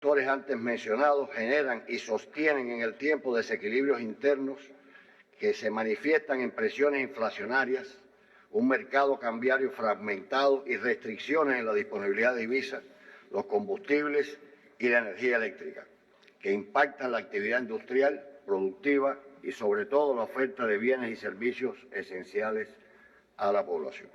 factores antes mencionados generan y sostienen en el tiempo desequilibrios internos que se manifiestan en presiones inflacionarias, un mercado cambiario fragmentado y restricciones en la disponibilidad de divisas, los combustibles y la energía eléctrica, que impactan la actividad industrial, productiva y sobre todo la oferta de bienes y servicios esenciales a la población.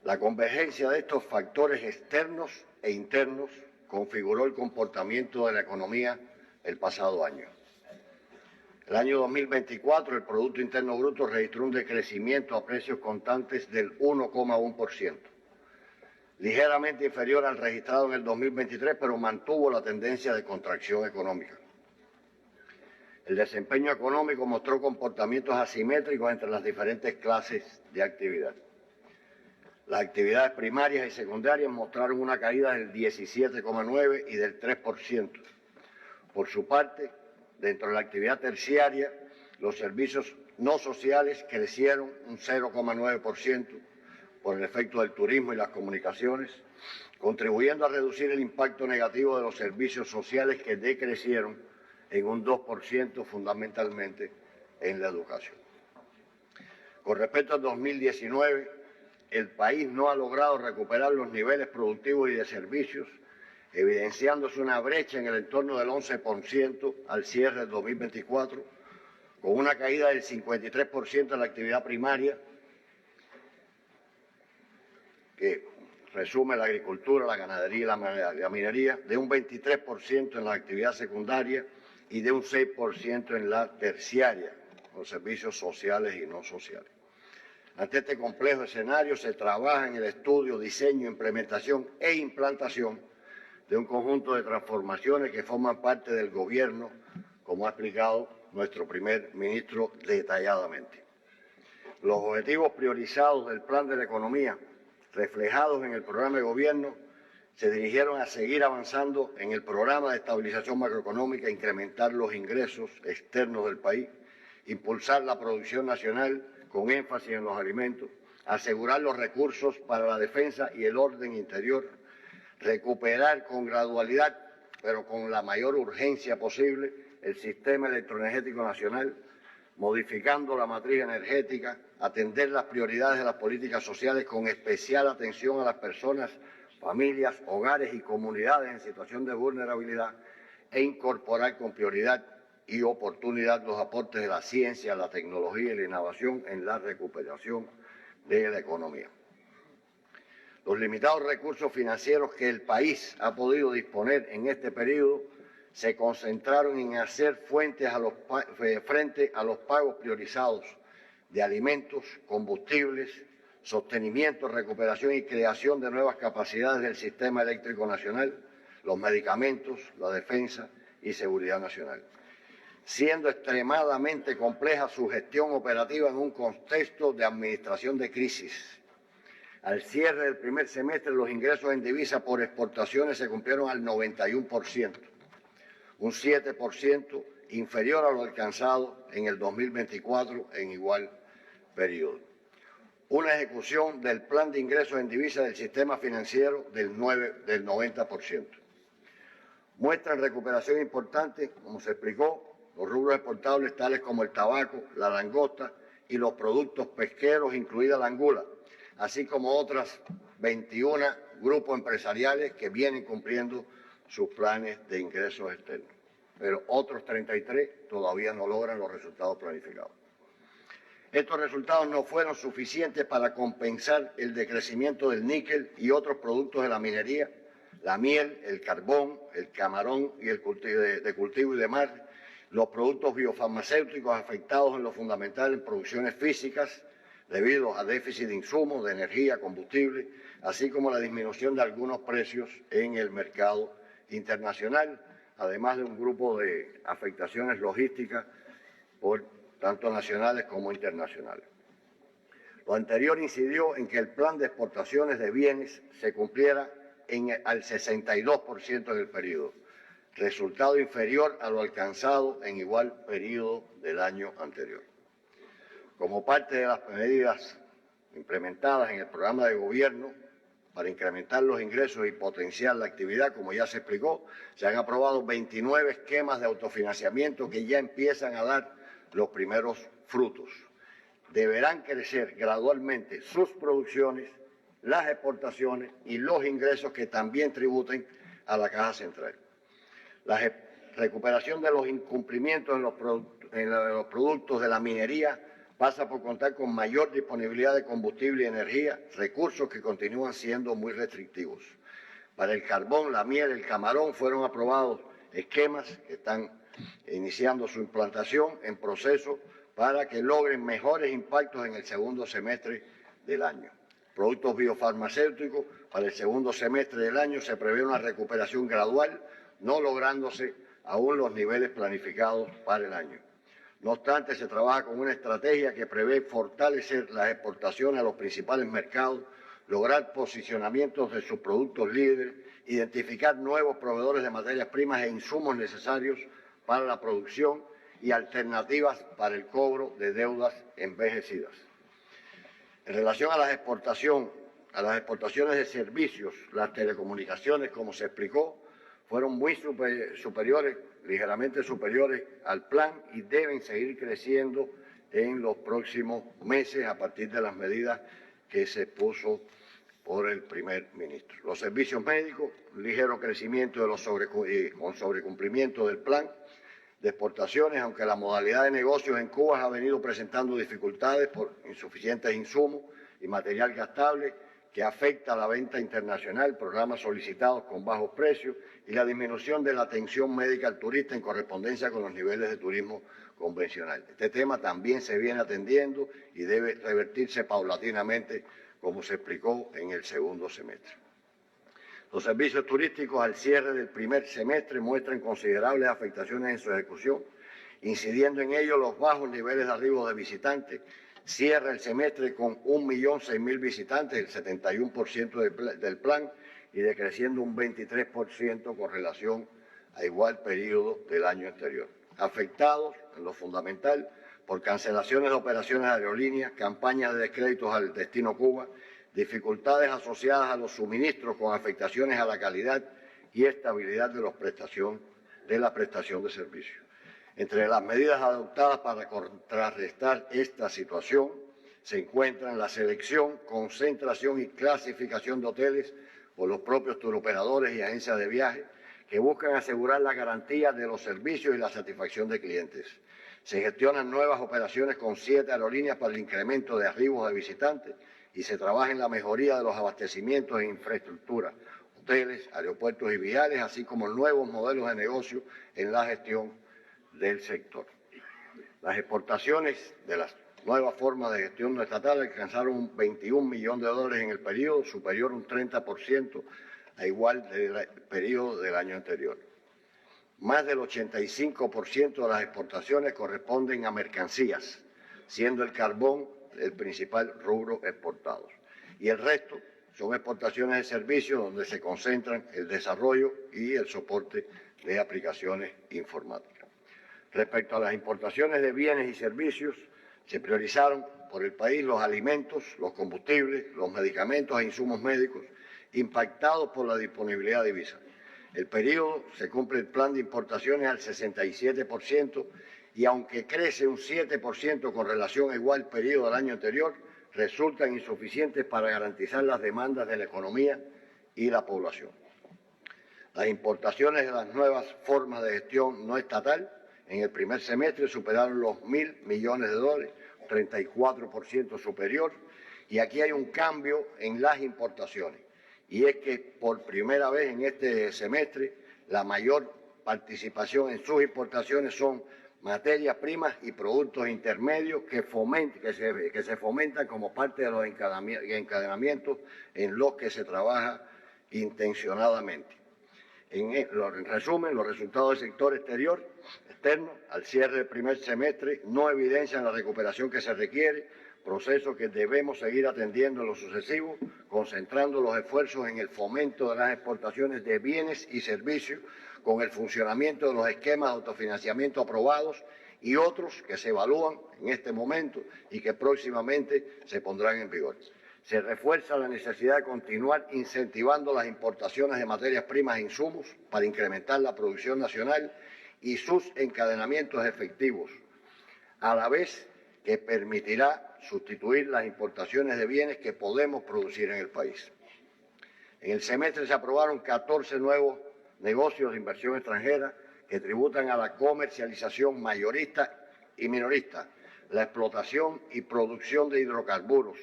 La convergencia de estos factores externos e internos configuró el comportamiento de la economía el pasado año. El año 2024, el Producto Interno Bruto registró un decrecimiento a precios constantes del 1,1%, ligeramente inferior al registrado en el 2023, pero mantuvo la tendencia de contracción económica. El desempeño económico mostró comportamientos asimétricos entre las diferentes clases de actividad. Las actividades primarias y secundarias mostraron una caída del 17,9% y del 3%. Por su parte, dentro de la actividad terciaria, los servicios no sociales crecieron un 0,9% por el efecto del turismo y las comunicaciones, contribuyendo a reducir el impacto negativo de los servicios sociales que decrecieron en un 2% fundamentalmente en la educación. Con respecto al 2019, el país no ha logrado recuperar los niveles productivos y de servicios, evidenciándose una brecha en el entorno del 11% al cierre del 2024, con una caída del 53% en la actividad primaria, que resume la agricultura, la ganadería y la minería, de un 23% en la actividad secundaria y de un 6% en la terciaria, los servicios sociales y no sociales. Ante este complejo escenario se trabaja en el estudio, diseño, implementación e implantación de un conjunto de transformaciones que forman parte del gobierno, como ha explicado nuestro primer ministro detalladamente. Los objetivos priorizados del Plan de la Economía, reflejados en el programa de gobierno, se dirigieron a seguir avanzando en el programa de estabilización macroeconómica, incrementar los ingresos externos del país, impulsar la producción nacional con énfasis en los alimentos, asegurar los recursos para la defensa y el orden interior, recuperar con gradualidad, pero con la mayor urgencia posible, el sistema electroenergético nacional, modificando la matriz energética, atender las prioridades de las políticas sociales con especial atención a las personas, familias, hogares y comunidades en situación de vulnerabilidad e incorporar con prioridad y oportunidad los aportes de la ciencia, la tecnología y la innovación en la recuperación de la economía. Los limitados recursos financieros que el país ha podido disponer en este periodo se concentraron en hacer frente a los pagos priorizados de alimentos, combustibles, sostenimiento, recuperación y creación de nuevas capacidades del sistema eléctrico nacional, los medicamentos, la defensa y seguridad nacional, siendo extremadamente compleja su gestión operativa en un contexto de administración de crisis. Al cierre del primer semestre, los ingresos en divisa por exportaciones se cumplieron al 91%, un 7% inferior a lo alcanzado en el 2024 en igual periodo. Una ejecución del plan de ingresos en divisa del sistema financiero del 90%. Muestran recuperación importante, como se explicó, los rubros exportables tales como el tabaco, la langosta y los productos pesqueros, incluida la angula, así como otras 21 grupos empresariales que vienen cumpliendo sus planes de ingresos externos. Pero otros 33 todavía no logran los resultados planificados. Estos resultados no fueron suficientes para compensar el decrecimiento del níquel y otros productos de la minería, la miel, el carbón, el camarón y el cultivo y de mar, los productos biofarmacéuticos afectados en lo fundamental en producciones físicas debido a déficit de insumos, de energía, combustible, así como la disminución de algunos precios en el mercado internacional, además de un grupo de afectaciones logísticas por tanto nacionales como internacionales. Lo anterior incidió en que el plan de exportaciones de bienes se cumpliera al 62% en el periodo, resultado inferior a lo alcanzado en igual periodo del año anterior. Como parte de las medidas implementadas en el programa de gobierno, para incrementar los ingresos y potenciar la actividad, como ya se explicó, se han aprobado 29 esquemas de autofinanciamiento que ya empiezan a dar los primeros frutos. Deberán crecer gradualmente sus producciones, las exportaciones y los ingresos que también tributen a la Caja Central. La recuperación de los incumplimientos en los productos de la minería pasa por contar con mayor disponibilidad de combustible y energía, recursos que continúan siendo muy restrictivos. Para el carbón, la miel, el camarón fueron aprobados esquemas que están iniciando su implantación en proceso para que logren mejores impactos en el segundo semestre del año. Productos biofarmacéuticos, para el segundo semestre del año se prevé una recuperación gradual, no lográndose aún los niveles planificados para el año. No obstante, se trabaja con una estrategia que prevé fortalecer las exportaciones a los principales mercados, lograr posicionamientos de sus productos líderes, identificar nuevos proveedores de materias primas e insumos necesarios para la producción y alternativas para el cobro de deudas envejecidas. En relación a las exportaciones de servicios, las telecomunicaciones, como se explicó, fueron muy superiores, ligeramente superiores al plan y deben seguir creciendo en los próximos meses a partir de las medidas que se puso por el primer ministro. Los servicios médicos, ligero crecimiento con sobrecumplimiento del plan de exportaciones, aunque la modalidad de negocios en Cuba ha venido presentando dificultades por insuficientes insumos y material gastable que afecta a la venta internacional, programas solicitados con bajos precios y la disminución de la atención médica al turista en correspondencia con los niveles de turismo convencional. Este tema también se viene atendiendo y debe revertirse paulatinamente, como se explicó en el segundo semestre. Los servicios turísticos al cierre del primer semestre muestran considerables afectaciones en su ejecución, incidiendo en ello los bajos niveles de arribo de visitantes. Cierra el semestre con 1.006.000 visitantes, el 71% del plan, y decreciendo un 23% con relación a igual periodo del año anterior. Afectados, en lo fundamental, por cancelaciones de operaciones de aerolíneas, campañas de descréditos al destino Cuba, dificultades asociadas a los suministros con afectaciones a la calidad y estabilidad de la prestación de servicios. Entre las medidas adoptadas para contrarrestar esta situación se encuentran la selección, concentración y clasificación de hoteles por los propios turoperadores y agencias de viaje que buscan asegurar la garantía de los servicios y la satisfacción de clientes. Se gestionan nuevas operaciones con 7 aerolíneas para el incremento de arribos de visitantes y se trabaja en la mejoría de los abastecimientos e infraestructura, hoteles, aeropuertos y viales, así como nuevos modelos de negocio en la gestión del sector. Las exportaciones de las nuevas formas de gestión no estatal alcanzaron un 21 millones de dólares en el periodo, superior un 30% a igual del periodo del año anterior. Más del 85% de las exportaciones corresponden a mercancías, siendo el carbón el principal rubro exportado. Y el resto son exportaciones de servicios donde se concentran el desarrollo y el soporte de aplicaciones informáticas. Respecto a las importaciones de bienes y servicios, se priorizaron por el país los alimentos, los combustibles, los medicamentos e insumos médicos impactados por la disponibilidad de divisas. El periodo se cumple el plan de importaciones al 67% y aunque crece un 7% con relación a igual periodo del año anterior, resultan insuficientes para garantizar las demandas de la economía y la población. Las importaciones de las nuevas formas de gestión no estatal en el primer semestre superaron los 1.000 millones de dólares, 34% superior, y aquí hay un cambio en las importaciones. Y es que por primera vez en este semestre la mayor participación en sus importaciones son materias primas y productos intermedios que se fomentan como parte de los encadenamientos en los que se trabaja intencionadamente. En resumen, los resultados del sector externo al cierre del primer semestre no evidencian la recuperación que se requiere, proceso que debemos seguir atendiendo en lo sucesivo, concentrando los esfuerzos en el fomento de las exportaciones de bienes y servicios con el funcionamiento de los esquemas de autofinanciamiento aprobados y otros que se evalúan en este momento y que próximamente se pondrán en vigor. Se refuerza la necesidad de continuar incentivando las importaciones de materias primas e insumos para incrementar la producción nacional y sus encadenamientos efectivos, a la vez que permitirá sustituir las importaciones de bienes que podemos producir en el país. En el semestre se aprobaron 14 nuevos negocios de inversión extranjera que tributan a la comercialización mayorista y minorista, la explotación y producción de hidrocarburos,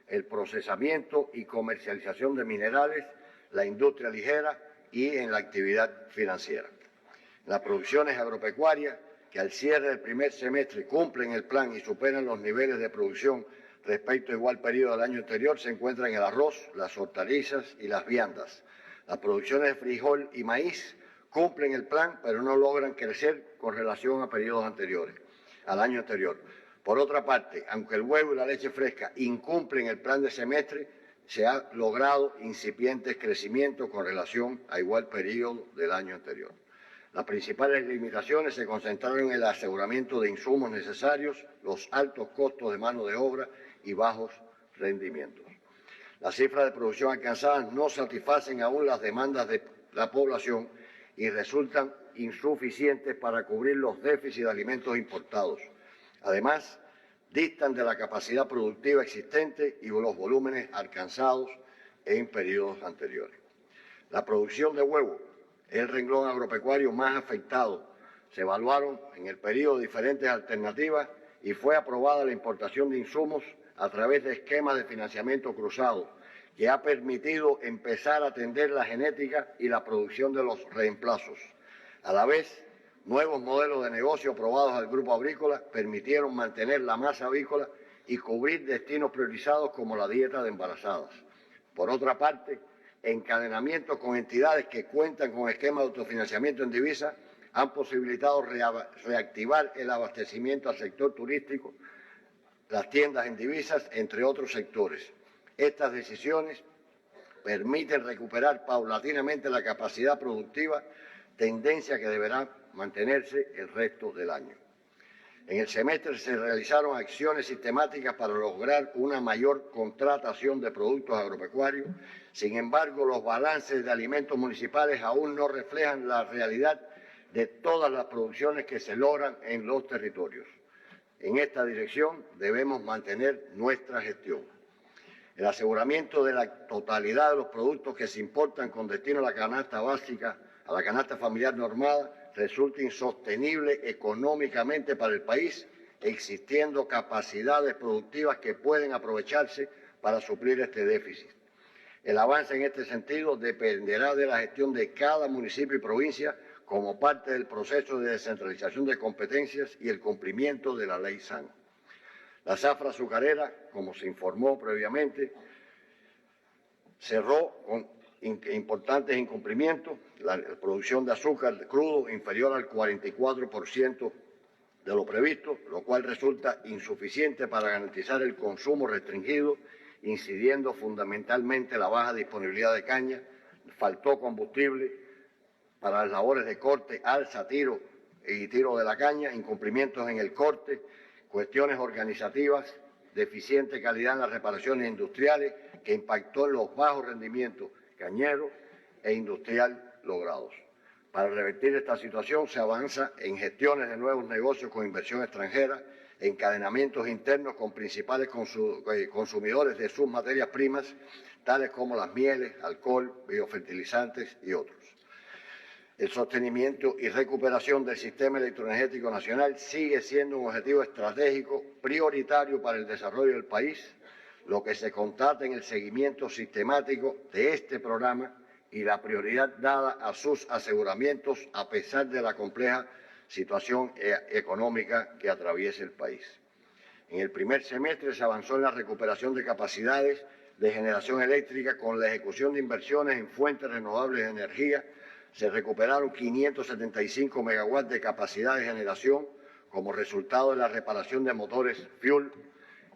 el procesamiento y comercialización de minerales, la industria ligera y en la actividad financiera. Las producciones agropecuarias, que al cierre del primer semestre cumplen el plan y superan los niveles de producción respecto a igual periodo del año anterior, se encuentran el arroz, las hortalizas y las viandas. Las producciones de frijol y maíz cumplen el plan, pero no logran crecer con relación a periodos anteriores, al año anterior. Por otra parte, aunque el huevo y la leche fresca incumplen el plan de semestre, se ha logrado incipientes crecimientos con relación a igual periodo del año anterior. Las principales limitaciones se concentraron en el aseguramiento de insumos necesarios, los altos costos de mano de obra y bajos rendimientos. Las cifras de producción alcanzadas no satisfacen aún las demandas de la población y resultan insuficientes para cubrir los déficits de alimentos importados. Además, distan de la capacidad productiva existente y los volúmenes alcanzados en periodos anteriores. La producción de huevo es el renglón agropecuario más afectado. Se evaluaron en el periodo diferentes alternativas y fue aprobada la importación de insumos a través de esquemas de financiamiento cruzado, que ha permitido empezar a atender la genética y la producción de los reemplazos. A la vez, nuevos modelos de negocio aprobados al Grupo Agrícola permitieron mantener la masa avícola y cubrir destinos priorizados como la dieta de embarazadas. Por otra parte, encadenamientos con entidades que cuentan con esquemas de autofinanciamiento en divisa han posibilitado reactivar el abastecimiento al sector turístico, las tiendas en divisas, entre otros sectores. Estas decisiones permiten recuperar paulatinamente la capacidad productiva, tendencia que deberá mantenerse el resto del año. En el semestre se realizaron acciones sistemáticas para lograr una mayor contratación de productos agropecuarios. Sin embargo, los balances de alimentos municipales aún no reflejan la realidad de todas las producciones que se logran en los territorios. En esta dirección debemos mantener nuestra gestión. El aseguramiento de la totalidad de los productos que se importan con destino a la canasta básica, a la canasta familiar normada, resulta insostenible económicamente para el país, existiendo capacidades productivas que pueden aprovecharse para suplir este déficit. El avance en este sentido dependerá de la gestión de cada municipio y provincia como parte del proceso de descentralización de competencias y el cumplimiento de la ley SAN. La zafra azucarera, como se informó previamente, cerró con importantes incumplimientos, la producción de azúcar crudo inferior al 44% de lo previsto, lo cual resulta insuficiente para garantizar el consumo restringido, incidiendo fundamentalmente la baja disponibilidad de caña. Faltó combustible para las labores de corte, alza, tiro y tiro de la caña, incumplimientos en el corte, cuestiones organizativas, deficiente calidad en las reparaciones industriales, que impactó en los bajos rendimientos cañero e industrial logrados. Para revertir esta situación se avanza en gestiones de nuevos negocios con inversión extranjera, encadenamientos internos con principales consumidores de sus materias primas, tales como las mieles, alcohol, biofertilizantes y otros. El sostenimiento y recuperación del sistema electroenergético nacional sigue siendo un objetivo estratégico prioritario para el desarrollo del país, lo que se constata en el seguimiento sistemático de este programa y la prioridad dada a sus aseguramientos a pesar de la compleja situación económica que atraviesa el país. En el primer semestre se avanzó en la recuperación de capacidades de generación eléctrica con la ejecución de inversiones en fuentes renovables de energía. Se recuperaron 575 megawatts de capacidad de generación como resultado de la reparación de motores fuel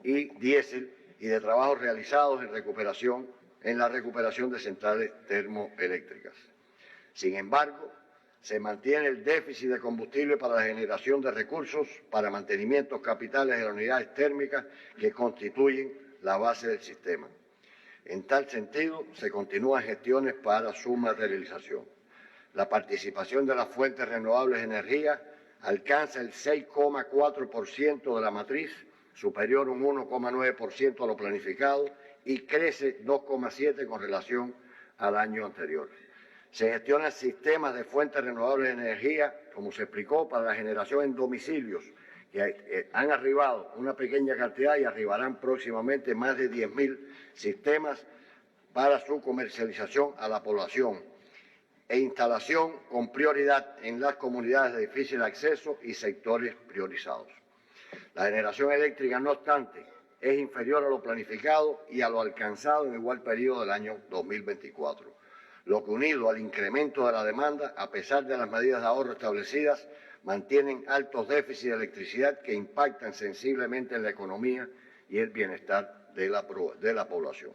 y diésel y de trabajos realizados en la recuperación de centrales termoeléctricas. Sin embargo, se mantiene el déficit de combustible para la generación de recursos para mantenimientos capitales de las unidades térmicas que constituyen la base del sistema. En tal sentido, se continúan gestiones para su materialización. La participación de las fuentes renovables de energía alcanza el 6,4% de la matriz, superior un 1,9% a lo planificado y crece 2,7% con relación al año anterior. Se gestionan sistemas de fuentes renovables de energía, como se explicó, para la generación en domicilios, que han arribado una pequeña cantidad y arribarán próximamente más de 10.000 sistemas para su comercialización a la población e instalación con prioridad en las comunidades de difícil acceso y sectores priorizados. La generación eléctrica, no obstante, es inferior a lo planificado y a lo alcanzado en igual periodo del año 2024, lo que, unido al incremento de la demanda, a pesar de las medidas de ahorro establecidas, mantienen altos déficits de electricidad que impactan sensiblemente en la economía y el bienestar de la población.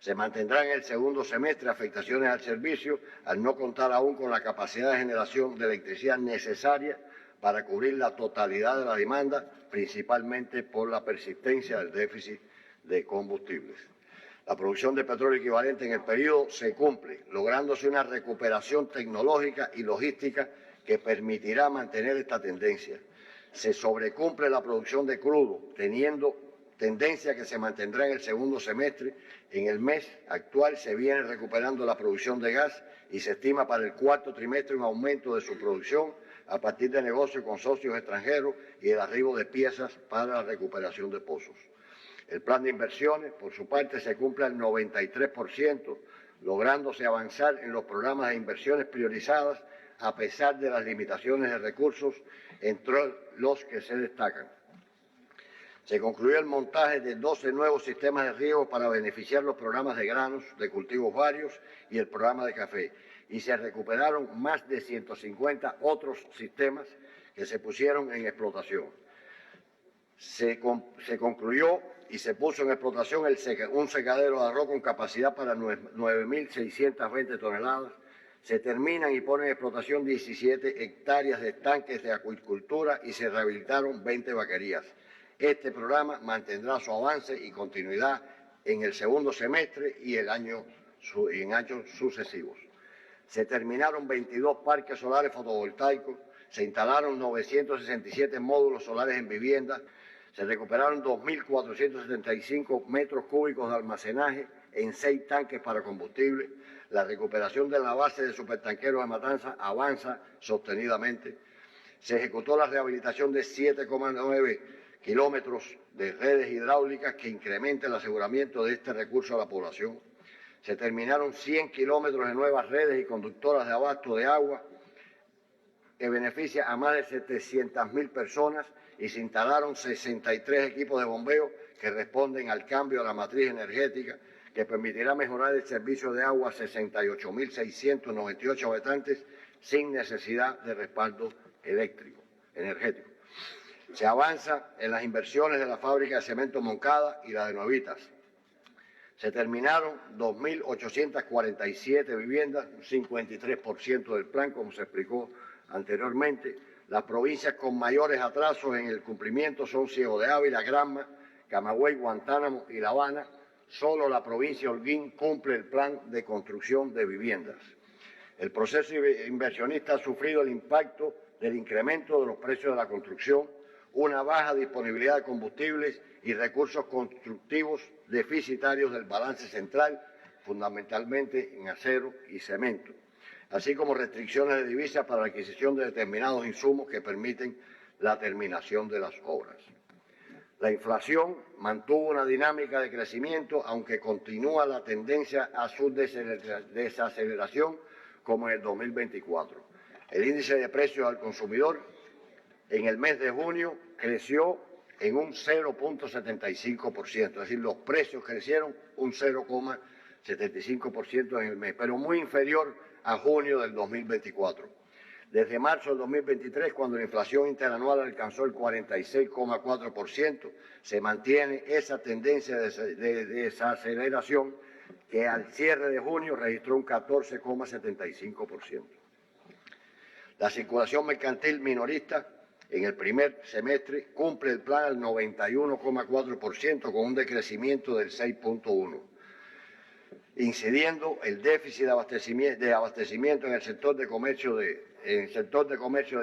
Se mantendrán en el segundo semestre afectaciones al servicio al no contar aún con la capacidad de generación de electricidad necesaria para cubrir la totalidad de la demanda, principalmente por la persistencia del déficit de combustibles. La producción de petróleo equivalente en el periodo se cumple, lográndose una recuperación tecnológica y logística que permitirá mantener esta tendencia. Se sobrecumple la producción de crudo, teniendo tendencia que se mantendrá en el segundo semestre. En el mes actual se viene recuperando la producción de gas y se estima para el cuarto trimestre un aumento de su producción a partir de negocios con socios extranjeros y el arribo de piezas para la recuperación de pozos. El plan de inversiones, por su parte, se cumple al 93%, lográndose avanzar en los programas de inversiones priorizadas a pesar de las limitaciones de recursos, entre los que se destacan. Se concluyó el montaje de 12 nuevos sistemas de riego para beneficiar los programas de granos, de cultivos varios y el programa de café, y se recuperaron más de 150 otros sistemas que se pusieron en explotación. Se concluyó y se puso en explotación un secadero de arroz con capacidad para 9.620 toneladas. Se terminan y ponen en explotación 17 hectáreas de estanques de acuicultura y se rehabilitaron 20 vaquerías. Este programa mantendrá su avance y continuidad en el segundo semestre y en años sucesivos. Se terminaron 22 parques solares fotovoltaicos, se instalaron 967 módulos solares en viviendas, se recuperaron 2.475 metros cúbicos de almacenaje en 6 tanques para combustible. La recuperación de la base de supertanqueros de Matanza avanza sostenidamente. Se ejecutó la rehabilitación de 7,9 kilómetros de redes hidráulicas que incrementa el aseguramiento de este recurso a la población. Se terminaron 100 kilómetros de nuevas redes y conductoras de abasto de agua que beneficia a más de 700.000 personas y se instalaron 63 equipos de bombeo que responden al cambio de la matriz energética que permitirá mejorar el servicio de agua a 68.698 habitantes sin necesidad de respaldo energético. Se avanza en las inversiones de la fábrica de cemento Moncada y la de Nuevitas. Se terminaron 2.847 viviendas, un 53% del plan, como se explicó anteriormente. Las provincias con mayores atrasos en el cumplimiento son Ciego de Ávila, Granma, Camagüey, Guantánamo y La Habana. Solo la provincia de Holguín cumple el plan de construcción de viviendas. El proceso inversionista ha sufrido el impacto del incremento de los precios de la construcción, una baja disponibilidad de combustibles y recursos constructivos deficitarios del balance central, fundamentalmente en acero y cemento, así como restricciones de divisas para la adquisición de determinados insumos que permiten la terminación de las obras. La inflación mantuvo una dinámica de crecimiento, aunque continúa la tendencia a su desaceleración como en el 2024. El índice de precios al consumidor en el mes de junio creció en un 0,75%, es decir, los precios crecieron un 0,75% en el mes, pero muy inferior a junio del 2024. Desde marzo del 2023, cuando la inflación interanual alcanzó el 46,4%, se mantiene esa tendencia de desaceleración que al cierre de junio registró un 14,75%. La circulación mercantil minorista en el primer semestre cumple el plan al 91,4% con un decrecimiento del 6,1%. incidiendo el déficit de abastecimiento en el sector de comercio del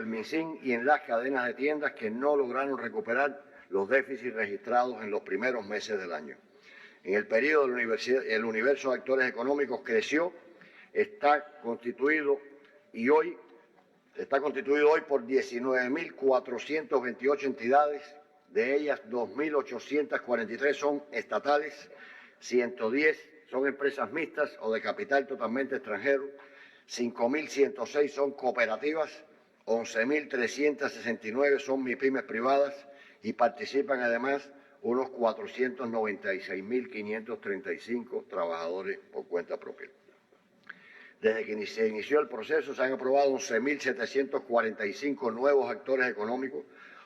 MinSIN y en las cadenas de tiendas que no lograron recuperar los déficits registrados en los primeros meses del año. En el periodo el universo de actores económicos creció, está constituido hoy por 19.428 entidades, de ellas 2.843 son estatales, 110 son empresas mixtas o de capital totalmente extranjero, 5.106 son cooperativas, 11.369 son MIPYMES privadas y participan además unos 496.535 trabajadores por cuenta propia. Desde que se inició el proceso se han aprobado 11.745 nuevos actores económicos,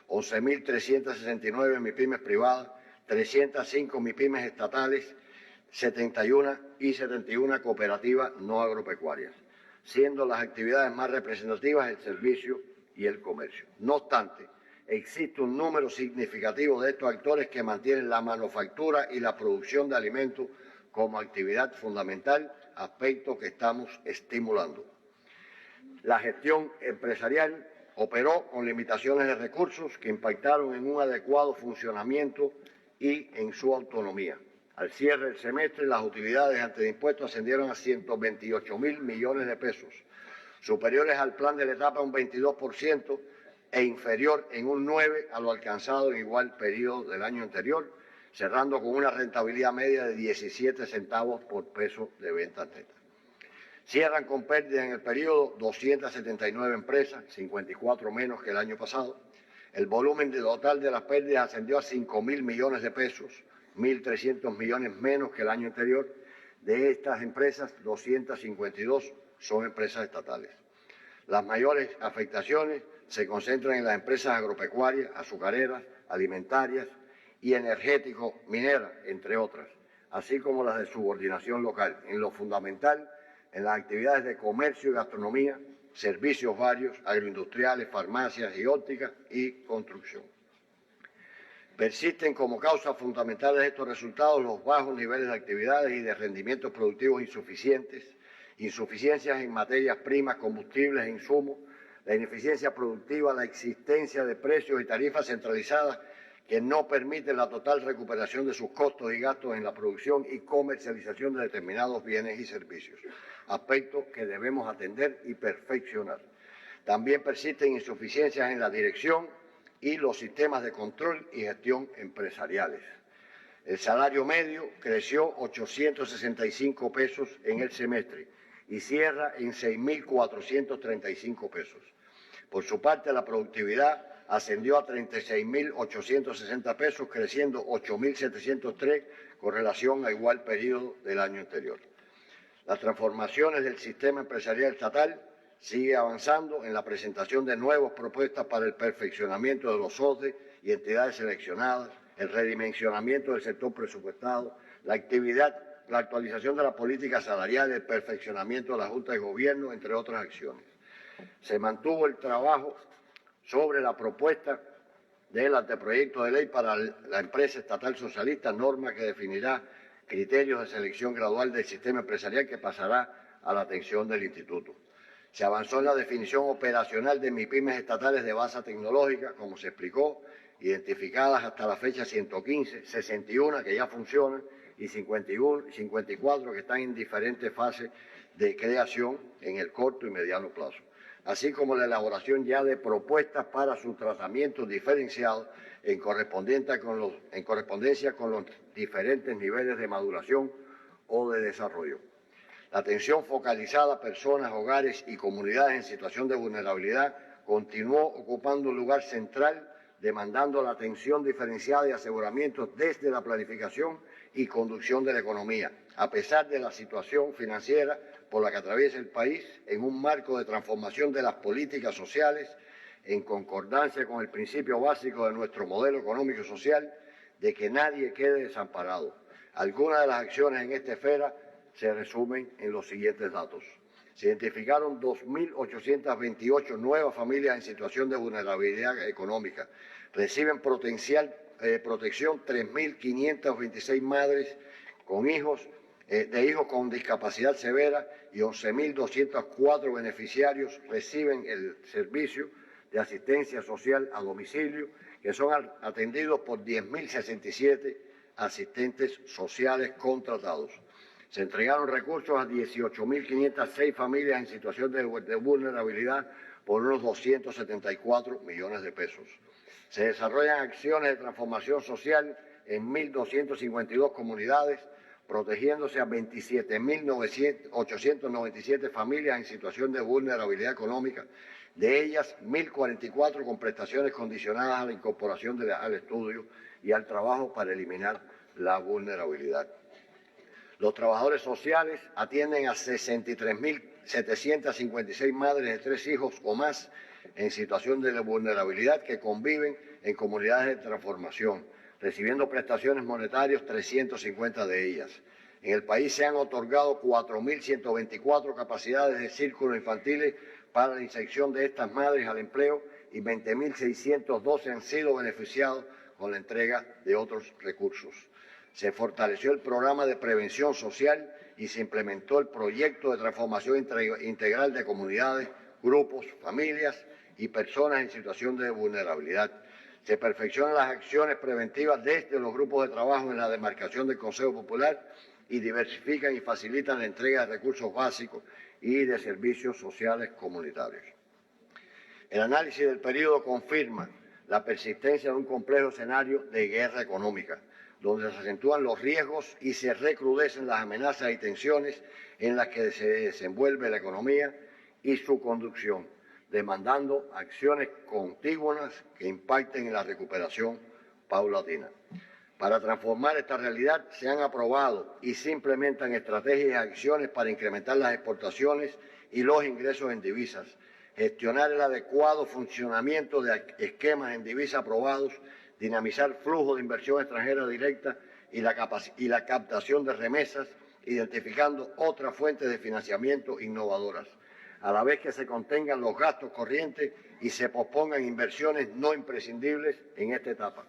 11.369 MIPYMES privadas, 305 MIPYMES estatales, 71 cooperativas no agropecuarias, siendo las actividades más representativas el servicio y el comercio. No obstante, existe un número significativo de estos actores que mantienen la manufactura y la producción de alimentos como actividad fundamental, aspecto que estamos estimulando. La gestión empresarial operó con limitaciones de recursos que impactaron en un adecuado funcionamiento y en su autonomía. Al cierre del semestre, las utilidades antes de impuestos ascendieron a 128.000 millones de pesos, superiores al plan de la etapa un 22% e inferior en un 9% a lo alcanzado en igual periodo del año anterior, cerrando con una rentabilidad media de 17 centavos por peso de venta neta. Cierran con pérdidas en el periodo 279 empresas, 54 menos que el año pasado. El volumen total de las pérdidas ascendió a 5.000 millones de pesos, 1.300 millones menos que el año anterior. De estas empresas, 252 son empresas estatales. Las mayores afectaciones se concentran en las empresas agropecuarias, azucareras, alimentarias y energético-mineras, entre otras, así como las de subordinación local. En lo fundamental, en las actividades de comercio y gastronomía, servicios varios, agroindustriales, farmacias y ópticas y construcción. Persisten como causas fundamentales de estos resultados los bajos niveles de actividades y de rendimientos productivos insuficientes, insuficiencias en materias primas, combustibles e insumos, la ineficiencia productiva, la existencia de precios y tarifas centralizadas que no permiten la total recuperación de sus costos y gastos en la producción y comercialización de determinados bienes y servicios, aspectos que debemos atender y perfeccionar. También persisten insuficiencias en la dirección y los sistemas de control y gestión empresariales. El salario medio creció 865 pesos en el semestre y cierra en 6.435 pesos. Por su parte, la productividad ascendió a 36.860 pesos, creciendo 8.703 con relación a igual periodo del año anterior. Las transformaciones del sistema empresarial estatal sigue avanzando en la presentación de nuevas propuestas para el perfeccionamiento de los OCDE y entidades seleccionadas, el redimensionamiento del sector presupuestado, la actualización de la política salarial, el perfeccionamiento de la Junta de Gobierno, entre otras acciones. Se mantuvo el trabajo sobre la propuesta del anteproyecto de ley para la empresa estatal socialista, norma que definirá criterios de selección gradual del sistema empresarial que pasará a la atención del Instituto. Se avanzó en la definición operacional de MIPYMES estatales de base tecnológica, como se explicó, identificadas hasta la fecha 115, 61 que ya funcionan y 54 que están en diferentes fases de creación en el corto y mediano plazo, así como la elaboración ya de propuestas para su tratamiento diferenciado en correspondencia con los diferentes niveles de maduración o de desarrollo. La atención focalizada a personas, hogares y comunidades en situación de vulnerabilidad continuó ocupando un lugar central, demandando la atención diferenciada y aseguramientos desde la planificación y conducción de la economía, a pesar de la situación financiera por la que atraviesa el país, en un marco de transformación de las políticas sociales, en concordancia con el principio básico de nuestro modelo económico y social, de que nadie quede desamparado. Algunas de las acciones en esta esfera se resumen en los siguientes datos. Se identificaron 2.828 nuevas familias en situación de vulnerabilidad económica. Reciben protección 3.526 madres con hijos de hijos con discapacidad severa y 11.204 beneficiarios reciben el servicio de asistencia social a domicilio, que son atendidos por 10.067 asistentes sociales contratados. Se entregaron recursos a 18.506 familias en situación de vulnerabilidad por unos 274 millones de pesos. Se desarrollan acciones de transformación social en 1.252 comunidades, protegiéndose a 27.897 familias en situación de vulnerabilidad económica, de ellas 1.044 con prestaciones condicionadas a la incorporación al estudio y al trabajo para eliminar la vulnerabilidad. Los trabajadores sociales atienden a 63.756 madres de 3 hijos o más en situación de vulnerabilidad que conviven en comunidades de transformación, recibiendo prestaciones monetarias 350 de ellas. En el país se han otorgado 4.124 capacidades de círculos infantiles para la inserción de estas madres al empleo y 20.612 han sido beneficiados con la entrega de otros recursos. Se fortaleció el programa de prevención social y se implementó el proyecto de transformación integral de comunidades, grupos, familias y personas en situación de vulnerabilidad. Se perfeccionan las acciones preventivas desde los grupos de trabajo en la demarcación del Consejo Popular y diversifican y facilitan la entrega de recursos básicos y de servicios sociales comunitarios. El análisis del periodo confirma la persistencia de un complejo escenario de guerra económica, donde se acentúan los riesgos y se recrudecen las amenazas y tensiones en las que se desenvuelve la economía y su conducción, demandando acciones contiguas que impacten en la recuperación paulatina. Para transformar esta realidad se han aprobado y se implementan estrategias y acciones para incrementar las exportaciones y los ingresos en divisas, gestionar el adecuado funcionamiento de esquemas en divisas aprobados, dinamizar flujos de inversión extranjera directa y la captación de remesas, identificando otras fuentes de financiamiento innovadoras, a la vez que se contengan los gastos corrientes y se pospongan inversiones no imprescindibles en esta etapa.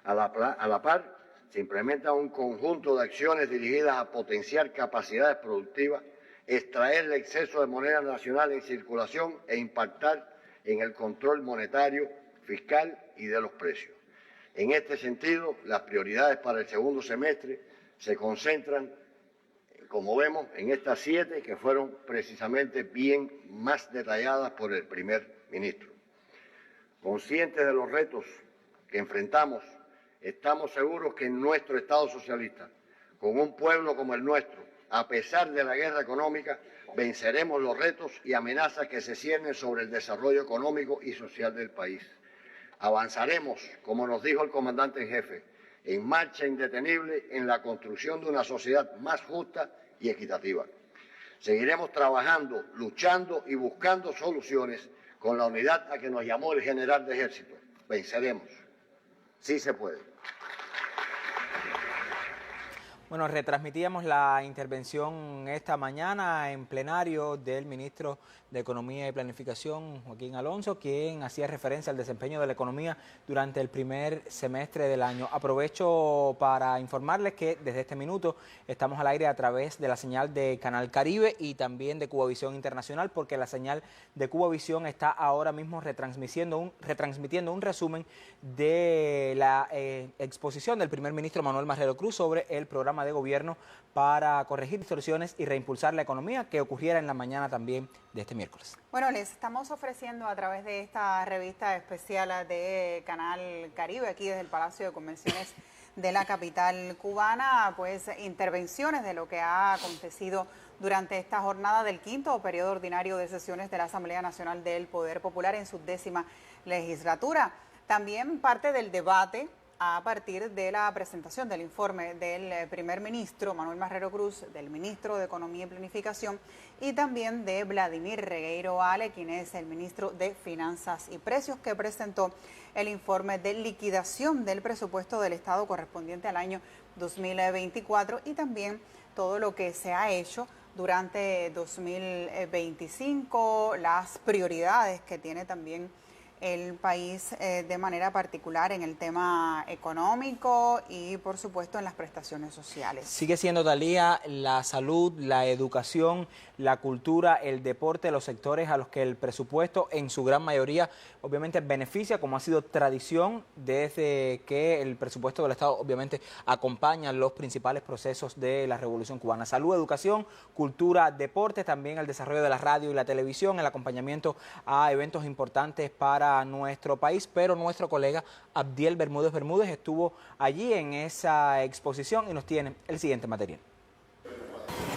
A la par, se implementa un conjunto de acciones dirigidas a potenciar capacidades productivas, extraer el exceso de moneda nacional en circulación e impactar en el control monetario, fiscal y de los precios. En este sentido, las prioridades para el segundo semestre se concentran, como vemos, en estas 7 que fueron precisamente bien más detalladas por el primer ministro. Conscientes de los retos que enfrentamos, estamos seguros que en nuestro Estado socialista, con un pueblo como el nuestro, a pesar de la guerra económica, venceremos los retos y amenazas que se ciernen sobre el desarrollo económico y social del país. Avanzaremos, como nos dijo el comandante en jefe, en marcha indetenible en la construcción de una sociedad más justa y equitativa. Seguiremos trabajando, luchando y buscando soluciones con la unidad a que nos llamó el general de ejército. Venceremos. Sí se puede. Bueno, retransmitíamos la intervención esta mañana en plenario del ministro de Economía y Planificación, Joaquín Alonso, quien hacía referencia al desempeño de la economía durante el primer semestre del año. Aprovecho para informarles que desde este minuto estamos al aire a través de la señal de Canal Caribe y también de Cubavisión Internacional, porque la señal de Cubavisión está ahora mismo retransmitiendo un resumen de la exposición del primer ministro Manuel Marrero Cruz sobre el programa de gobierno para corregir distorsiones y reimpulsar la economía, que ocurriera en la mañana también de este miércoles. Bueno, les estamos ofreciendo a través de esta revista especial de Canal Caribe, aquí desde el Palacio de Convenciones de la capital cubana, pues intervenciones de lo que ha acontecido durante esta jornada del 5º periodo ordinario de sesiones de la Asamblea Nacional del Poder Popular en su 10ª legislatura. También parte del debate a partir de la presentación del informe del primer ministro Manuel Marrero Cruz, del ministro de Economía y Planificación y también de Vladimir Regueiro Ale, quien es el ministro de Finanzas y Precios, que presentó el informe de liquidación del presupuesto del Estado correspondiente al año 2024 y también todo lo que se ha hecho durante 2025, las prioridades que tiene también el país de manera particular en el tema económico y por supuesto en las prestaciones sociales. Sigue siendo, Thalía, la salud, la educación, la cultura, el deporte, los sectores a los que el presupuesto en su gran mayoría obviamente beneficia, como ha sido tradición desde que el presupuesto del Estado obviamente acompaña los principales procesos de la Revolución Cubana. Salud, educación, cultura, deporte, también el desarrollo de la radio y la televisión, el acompañamiento a eventos importantes para nuestro país, pero nuestro colega Abdiel Bermúdez estuvo allí en esa exposición y nos tiene el siguiente material.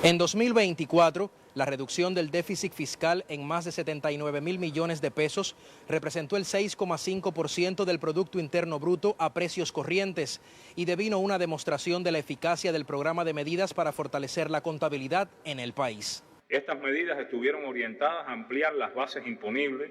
En 2024, la reducción del déficit fiscal en más de 79.000 millones de pesos representó el 6,5% del Producto Interno Bruto a precios corrientes y devino una demostración de la eficacia del programa de medidas para fortalecer la contabilidad en el país. Estas medidas estuvieron orientadas a ampliar las bases imponibles,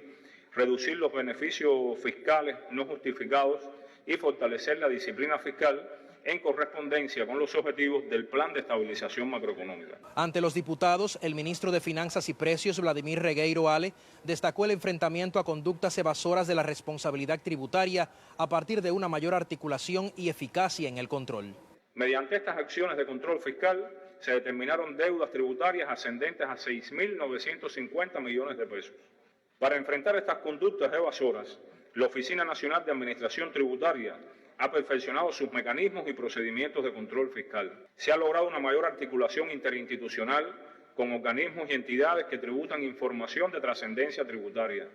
reducir los beneficios fiscales no justificados y fortalecer la disciplina fiscal en correspondencia con los objetivos del Plan de Estabilización Macroeconómica. Ante los diputados, el ministro de Finanzas y Precios, Vladimir Regueiro Ale, destacó el enfrentamiento a conductas evasoras de la responsabilidad tributaria a partir de una mayor articulación y eficacia en el control. Mediante estas acciones de control fiscal, se determinaron deudas tributarias ascendentes a 6.950 millones de pesos. Para enfrentar estas conductas evasoras, la Oficina Nacional de Administración Tributaria ha perfeccionado sus mecanismos y procedimientos de control fiscal. Se ha logrado una mayor articulación interinstitucional con organismos y entidades que tributan información de trascendencia tributaria.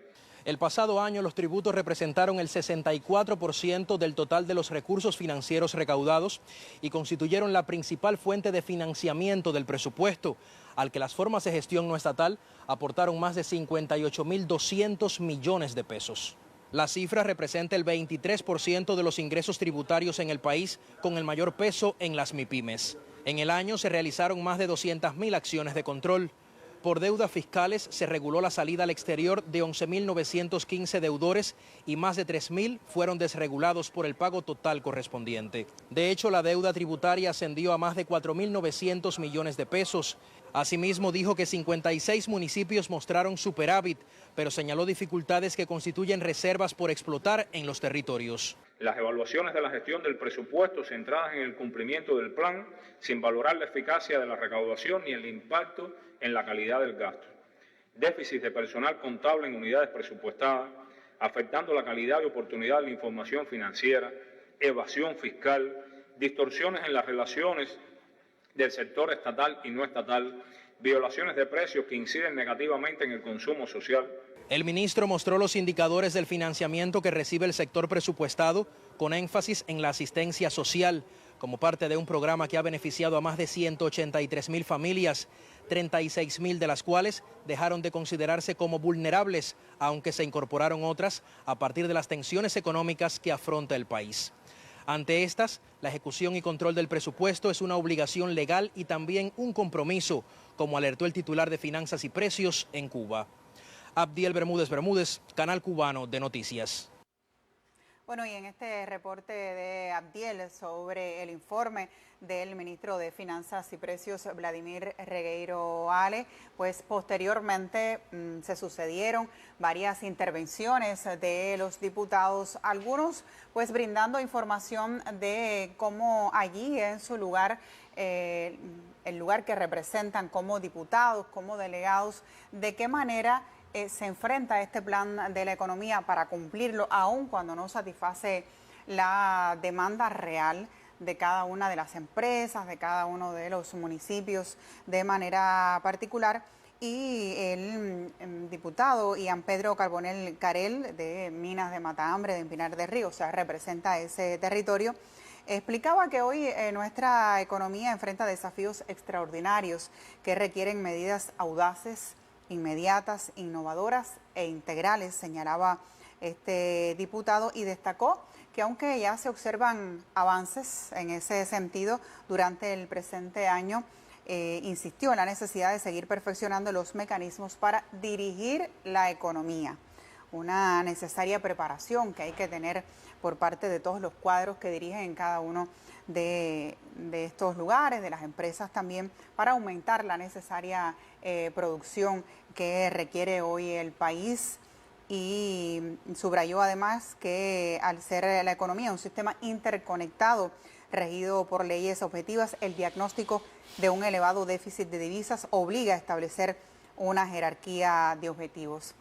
El pasado año los tributos representaron el 64% del total de los recursos financieros recaudados y constituyeron la principal fuente de financiamiento del presupuesto, al que las formas de gestión no estatal aportaron más de 58.200 millones de pesos. La cifra representa el 23% de los ingresos tributarios en el país, con el mayor peso en las MIPYMES. En el año se realizaron más de 200.000 acciones de control. Por deudas fiscales se reguló la salida al exterior de 11.915 deudores y más de 3.000 fueron desregulados por el pago total correspondiente. De hecho, la deuda tributaria ascendió a más de 4.900 millones de pesos. Asimismo, dijo que 56 municipios mostraron superávit, pero señaló dificultades que constituyen reservas por explotar en los territorios. Las evaluaciones de la gestión del presupuesto centradas en el cumplimiento del plan, sin valorar la eficacia de la recaudación ni el impacto en la calidad del gasto. Déficit de personal contable en unidades presupuestadas, afectando la calidad y oportunidad de la información financiera, evasión fiscal, distorsiones en las relaciones del sector estatal y no estatal, violaciones de precios que inciden negativamente en el consumo social. El ministro mostró los indicadores del financiamiento que recibe el sector presupuestado, con énfasis en la asistencia social, como parte de un programa que ha beneficiado a más de 183.000 familias, 36.000 de las cuales dejaron de considerarse como vulnerables, aunque se incorporaron otras a partir de las tensiones económicas que afronta el país. Ante estas, la ejecución y control del presupuesto es una obligación legal y también un compromiso, como alertó el titular de Finanzas y Precios en Cuba. Abdiel Bermúdez, Canal Cubano de Noticias. Bueno, y en este reporte de Abdiel sobre el informe del ministro de Finanzas y Precios, Vladimir Regueiro Ale, pues posteriormente se sucedieron varias intervenciones de los diputados, algunos pues brindando información de cómo allí en su lugar, el lugar que representan como diputados, como delegados, de qué manera se enfrenta a este plan de la economía para cumplirlo, aun cuando no satisface la demanda real de cada una de las empresas, de cada uno de los municipios de manera particular. Y el diputado Ian Pedro Carbonell Carel, de Minas de Matahambre, de Pinar del Río, o sea, representa ese territorio, explicaba que hoy nuestra economía enfrenta desafíos extraordinarios que requieren medidas audaces, inmediatas, innovadoras e integrales, señalaba este diputado, y destacó que aunque ya se observan avances en ese sentido durante el presente año, insistió en la necesidad de seguir perfeccionando los mecanismos para dirigir la economía. Una necesaria preparación que hay que tener por parte de todos los cuadros que dirigen en cada uno de estos lugares, de las empresas también, para aumentar la necesaria producción que requiere hoy el país y subrayó además que al ser la economía un sistema interconectado, regido por leyes objetivas, el diagnóstico de un elevado déficit de divisas obliga a establecer una jerarquía de objetivos.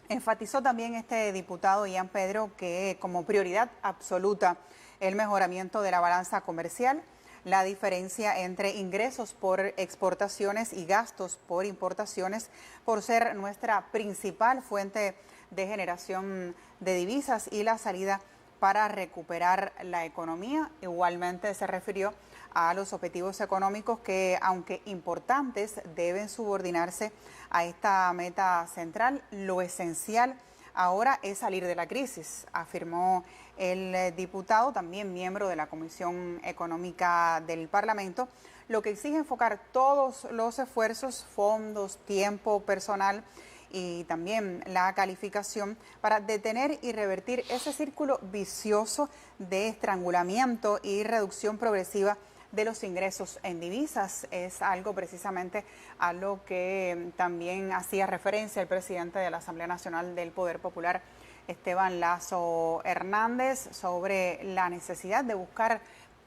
Enfatizó también este diputado Ian Pedro que como prioridad absoluta el mejoramiento de la balanza comercial, la diferencia entre ingresos por exportaciones y gastos por importaciones, por ser nuestra principal fuente de generación de divisas y la salida para recuperar la economía. Igualmente se refirió a los objetivos económicos que, aunque importantes, deben subordinarse a esta meta central. Lo esencial ahora es salir de la crisis, afirmó el diputado, también miembro de la Comisión Económica del Parlamento, lo que exige enfocar todos los esfuerzos, fondos, tiempo, personal y también la calificación para detener y revertir ese círculo vicioso de estrangulamiento y reducción progresiva de los ingresos en divisas. Es algo precisamente a lo que también hacía referencia el presidente de la Asamblea Nacional del Poder Popular, Esteban Lazo Hernández, sobre la necesidad de buscar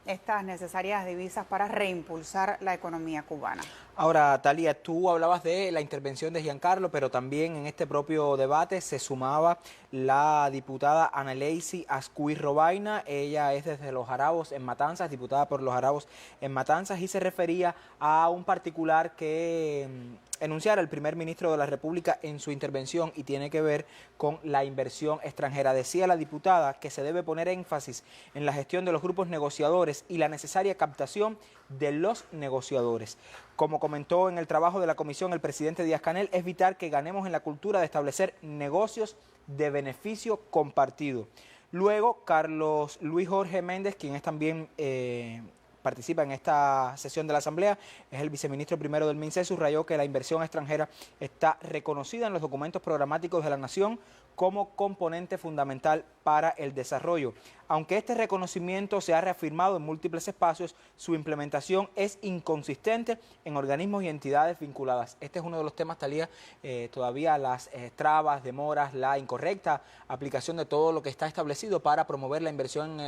estas necesarias divisas para reimpulsar la economía cubana. Ahora, Talía, tú hablabas de la intervención de Giancarlo, pero también en este propio debate se sumaba la diputada Analeisi Ascuy Robaina. Ella es desde Los Jarabos en Matanzas, diputada por Los Jarabos en Matanzas, y se refería a un particular que enunciara el primer ministro de la República en su intervención y tiene que ver con la inversión extranjera. Decía la diputada que se debe poner énfasis en la gestión de los grupos negociadores y la necesaria captación de los negociadores. Como comentó en el trabajo de la comisión el presidente Díaz-Canel, es vital que ganemos en la cultura de establecer negocios de beneficio compartido. Luego, Carlos Luis Jorge Méndez, quien es también participa en esta sesión de la Asamblea, es el viceministro primero del MINSES, subrayó que la inversión extranjera está reconocida en los documentos programáticos de la Nación como componente fundamental para el desarrollo. Aunque este reconocimiento se ha reafirmado en múltiples espacios, su implementación es inconsistente en organismos y entidades vinculadas. Este es uno de los temas, Talía, todavía las trabas, demoras, la incorrecta aplicación de todo lo que está establecido para promover la inversión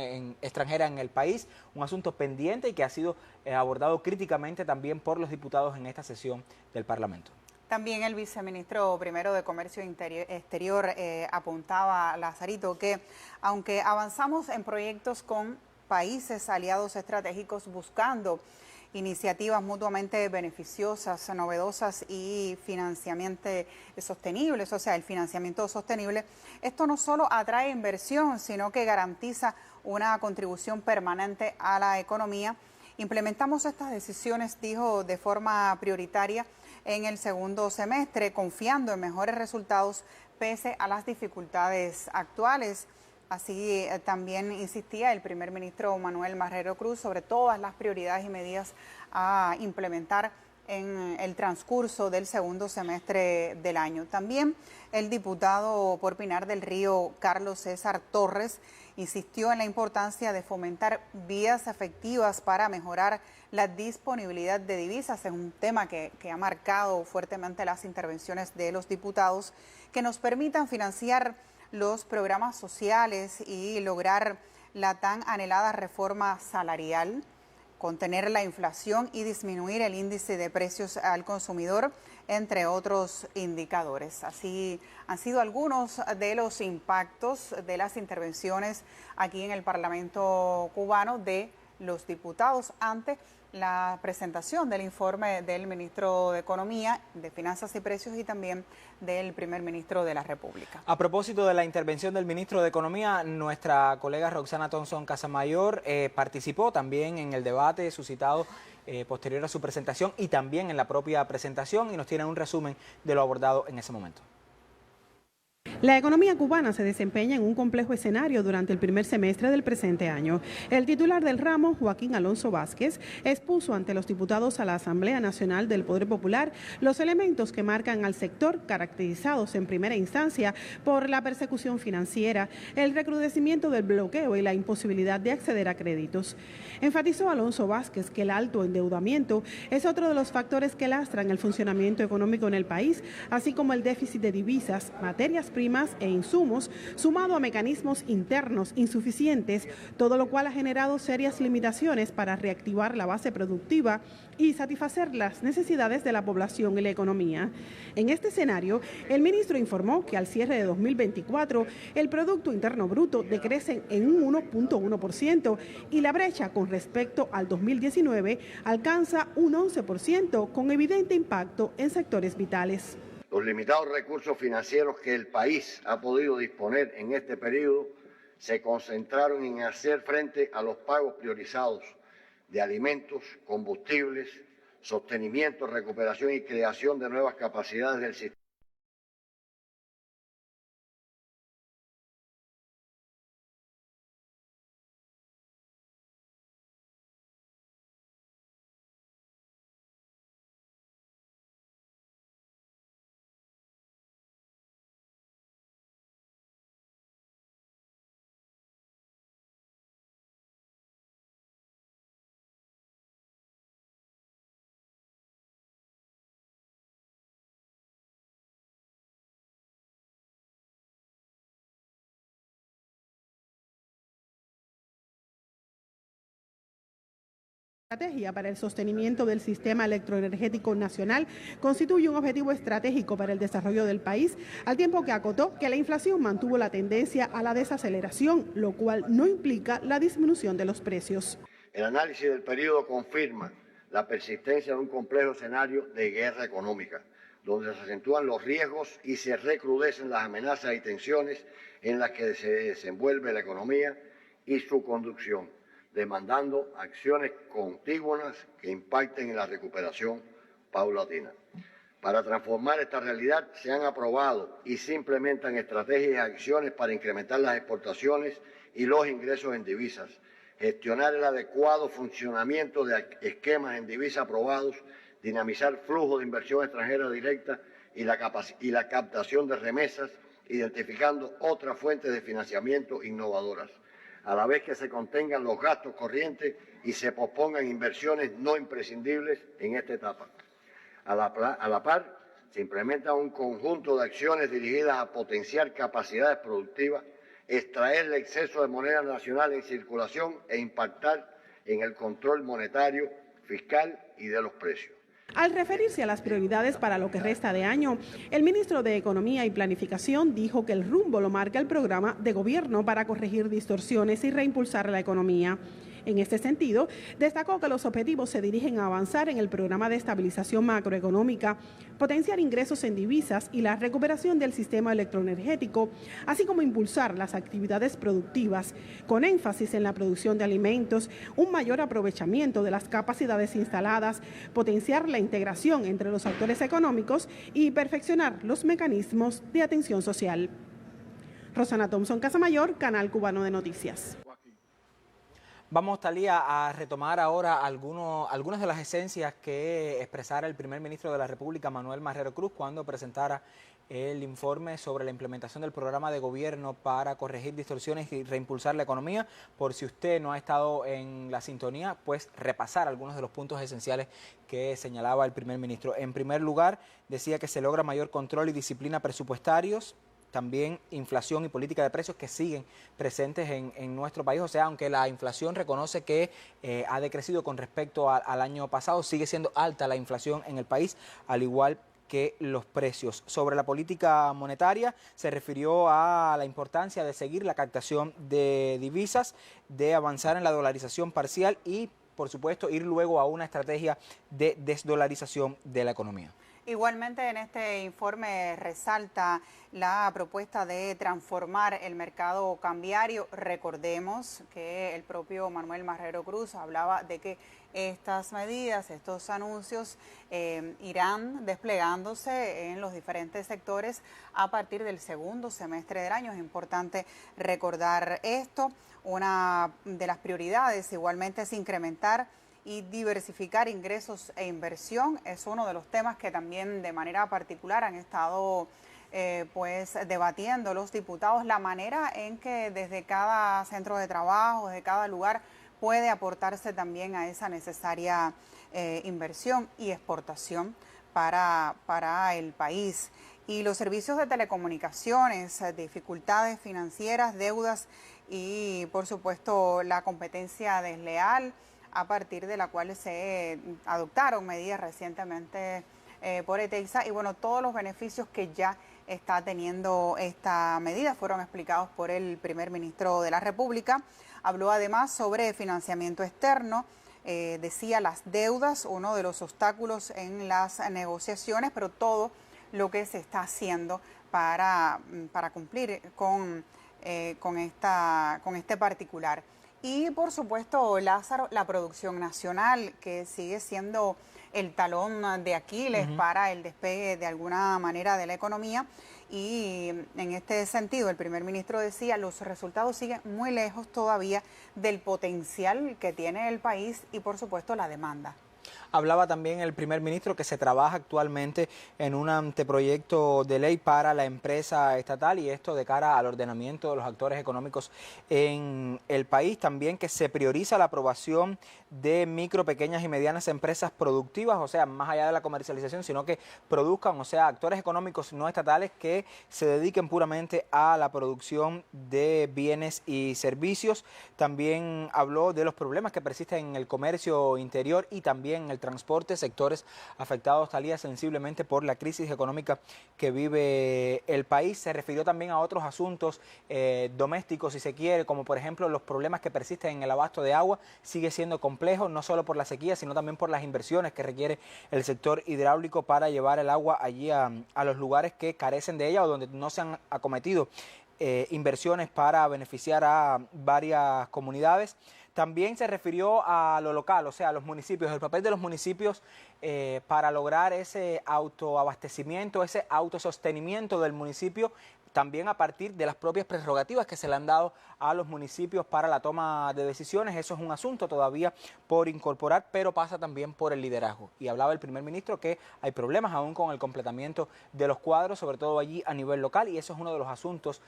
extranjera en el país, un asunto pendiente y que ha sido abordado críticamente también por los diputados en esta sesión del Parlamento. También el viceministro primero de Comercio Exterior apuntaba, Lazarito, que aunque avanzamos en proyectos con países aliados estratégicos buscando iniciativas mutuamente beneficiosas, novedosas y financiamiento sostenibles, o sea, el financiamiento sostenible, esto no solo atrae inversión, sino que garantiza una contribución permanente a la economía. Implementamos estas decisiones, dijo, de forma prioritaria en el segundo semestre, confiando en mejores resultados pese a las dificultades actuales. Así también insistía el primer ministro Manuel Marrero Cruz sobre todas las prioridades y medidas a implementar en el transcurso del segundo semestre del año. También el diputado por Pinar del Río, Carlos César Torres, insistió en la importancia de fomentar vías efectivas para mejorar la disponibilidad de divisas. Es un tema que ha marcado fuertemente las intervenciones de los diputados, que nos permitan financiar los programas sociales y lograr la tan anhelada reforma salarial, contener la inflación y disminuir el índice de precios al consumidor, entre otros indicadores. Así han sido algunos de los impactos de las intervenciones aquí en el Parlamento cubano de los diputados ante la presentación del informe del ministro de Economía, de Finanzas y Precios y también del primer ministro de la República. A propósito de la intervención del ministro de Economía, nuestra colega Roxana Thompson Casamayor participó también en el debate suscitado posterior a su presentación y también en la propia presentación, y nos tiene un resumen de lo abordado en ese momento. La economía cubana se desempeña en un complejo escenario durante el primer semestre del presente año. El titular del ramo, Joaquín Alonso Vázquez, expuso ante los diputados a la Asamblea Nacional del Poder Popular los elementos que marcan al sector, caracterizados en primera instancia por la persecución financiera, el recrudecimiento del bloqueo y la imposibilidad de acceder a créditos. Enfatizó Alonso Vázquez que el alto endeudamiento es otro de los factores que lastran el funcionamiento económico en el país, así como el déficit de divisas, materias primas primas e insumos, sumado a mecanismos internos insuficientes, todo lo cual ha generado serias limitaciones para reactivar la base productiva y satisfacer las necesidades de la población y la economía. En este escenario, el ministro informó que al cierre de 2024, el Producto Interno Bruto decrece en un 1.1% y la brecha con respecto al 2019 alcanza un 11%, con evidente impacto en sectores vitales. Los limitados recursos financieros que el país ha podido disponer en este periodo se concentraron en hacer frente a los pagos priorizados de alimentos, combustibles, sostenimiento, recuperación y creación de nuevas capacidades del sistema. Estrategia para el sostenimiento del sistema electroenergético nacional constituye un objetivo estratégico para el desarrollo del país, al tiempo que acotó que la inflación mantuvo la tendencia a la desaceleración, lo cual no implica la disminución de los precios. El análisis del periodo confirma la persistencia de un complejo escenario de guerra económica, donde se acentúan los riesgos y se recrudecen las amenazas y tensiones en las que se desenvuelve la economía y su conducción, demandando acciones contiguas que impacten en la recuperación paulatina. Para transformar esta realidad se han aprobado y se implementan estrategias y acciones para incrementar las exportaciones y los ingresos en divisas, gestionar el adecuado funcionamiento de esquemas en divisas aprobados, dinamizar flujos de inversión extranjera directa y la captación de remesas, identificando otras fuentes de financiamiento innovadoras, a la vez que se contengan los gastos corrientes y se pospongan inversiones no imprescindibles en esta etapa. A la par, se implementa un conjunto de acciones dirigidas a potenciar capacidades productivas, extraer el exceso de moneda nacional en circulación e impactar en el control monetario, fiscal y de los precios. Al referirse a las prioridades para lo que resta de año, el ministro de Economía y Planificación dijo que el rumbo lo marca el programa de gobierno para corregir distorsiones y reimpulsar la economía. En este sentido, destacó que los objetivos se dirigen a avanzar en el programa de estabilización macroeconómica, potenciar ingresos en divisas y la recuperación del sistema electroenergético, así como impulsar las actividades productivas, con énfasis en la producción de alimentos, un mayor aprovechamiento de las capacidades instaladas, potenciar la integración entre los actores económicos y perfeccionar los mecanismos de atención social. Rosana Thompson Casamayor, Canal Cubano de Noticias. Vamos, Talía, a retomar ahora algunas de las esencias que expresara el primer ministro de la República, Manuel Marrero Cruz, cuando presentara el informe sobre la implementación del programa de gobierno para corregir distorsiones y reimpulsar la economía. Por si usted no ha estado en la sintonía, pues repasar algunos de los puntos esenciales que señalaba el primer ministro. En primer lugar, decía que se logra mayor control y disciplina presupuestarios, también inflación y política de precios que siguen presentes en nuestro país. O sea, aunque la inflación reconoce que ha decrecido con respecto al año pasado, sigue siendo alta la inflación en el país, al igual que los precios. Sobre la política monetaria, se refirió a la importancia de seguir la captación de divisas, de avanzar en la dolarización parcial y, por supuesto, ir luego a una estrategia de desdolarización de la economía. Igualmente, en este informe resalta la propuesta de transformar el mercado cambiario. Recordemos que el propio Manuel Marrero Cruz hablaba de que estas medidas, estos anuncios irán desplegándose en los diferentes sectores a partir del segundo semestre del año. Es importante recordar esto. Una de las prioridades igualmente es incrementar y diversificar ingresos e inversión. Es uno de los temas que también de manera particular han estado pues debatiendo los diputados, la manera en que desde cada centro de trabajo, desde cada lugar, puede aportarse también a esa necesaria inversión y exportación para el país. Y los servicios de telecomunicaciones, dificultades financieras, deudas y por supuesto la competencia desleal, a partir de la cual se adoptaron medidas recientemente por ETEXA, y bueno, todos los beneficios que ya está teniendo esta medida fueron explicados por el primer ministro de la República. Habló además sobre financiamiento externo, decía las deudas, uno de los obstáculos en las negociaciones, pero todo lo que se está haciendo para cumplir con este particular. Y por supuesto, Lázaro, la producción nacional, que sigue siendo el talón de Aquiles para el despegue de alguna manera de la economía. Y en este sentido, el primer ministro decía, los resultados siguen muy lejos todavía del potencial que tiene el país y por supuesto la demanda. Hablaba también el primer ministro que se trabaja actualmente en un anteproyecto de ley para la empresa estatal, y esto de cara al ordenamiento de los actores económicos en el país. También que se prioriza la aprobación de micro, pequeñas y medianas empresas productivas, o sea, más allá de la comercialización, sino que produzcan, o sea, actores económicos no estatales que se dediquen puramente a la producción de bienes y servicios. También habló de los problemas que persisten en el comercio interior y también en el transporte, sectores afectados tal día sensiblemente por la crisis económica que vive el país. Se refirió también a otros asuntos domésticos, si se quiere, como por ejemplo los problemas que persisten en el abasto de agua. Sigue siendo complejo, no solo por la sequía, sino también por las inversiones que requiere el sector hidráulico para llevar el agua allí a los lugares que carecen de ella o donde no se han acometido inversiones para beneficiar a varias comunidades. También se refirió a lo local, o sea, a los municipios, el papel de los municipios para lograr ese autoabastecimiento, ese autosostenimiento del municipio, también a partir de las propias prerrogativas que se le han dado a los municipios para la toma de decisiones. Eso es un asunto todavía por incorporar, pero pasa también por el liderazgo. Y hablaba el primer ministro que hay problemas aún con el completamiento de los cuadros, sobre todo allí a nivel local, y eso es uno de los asuntos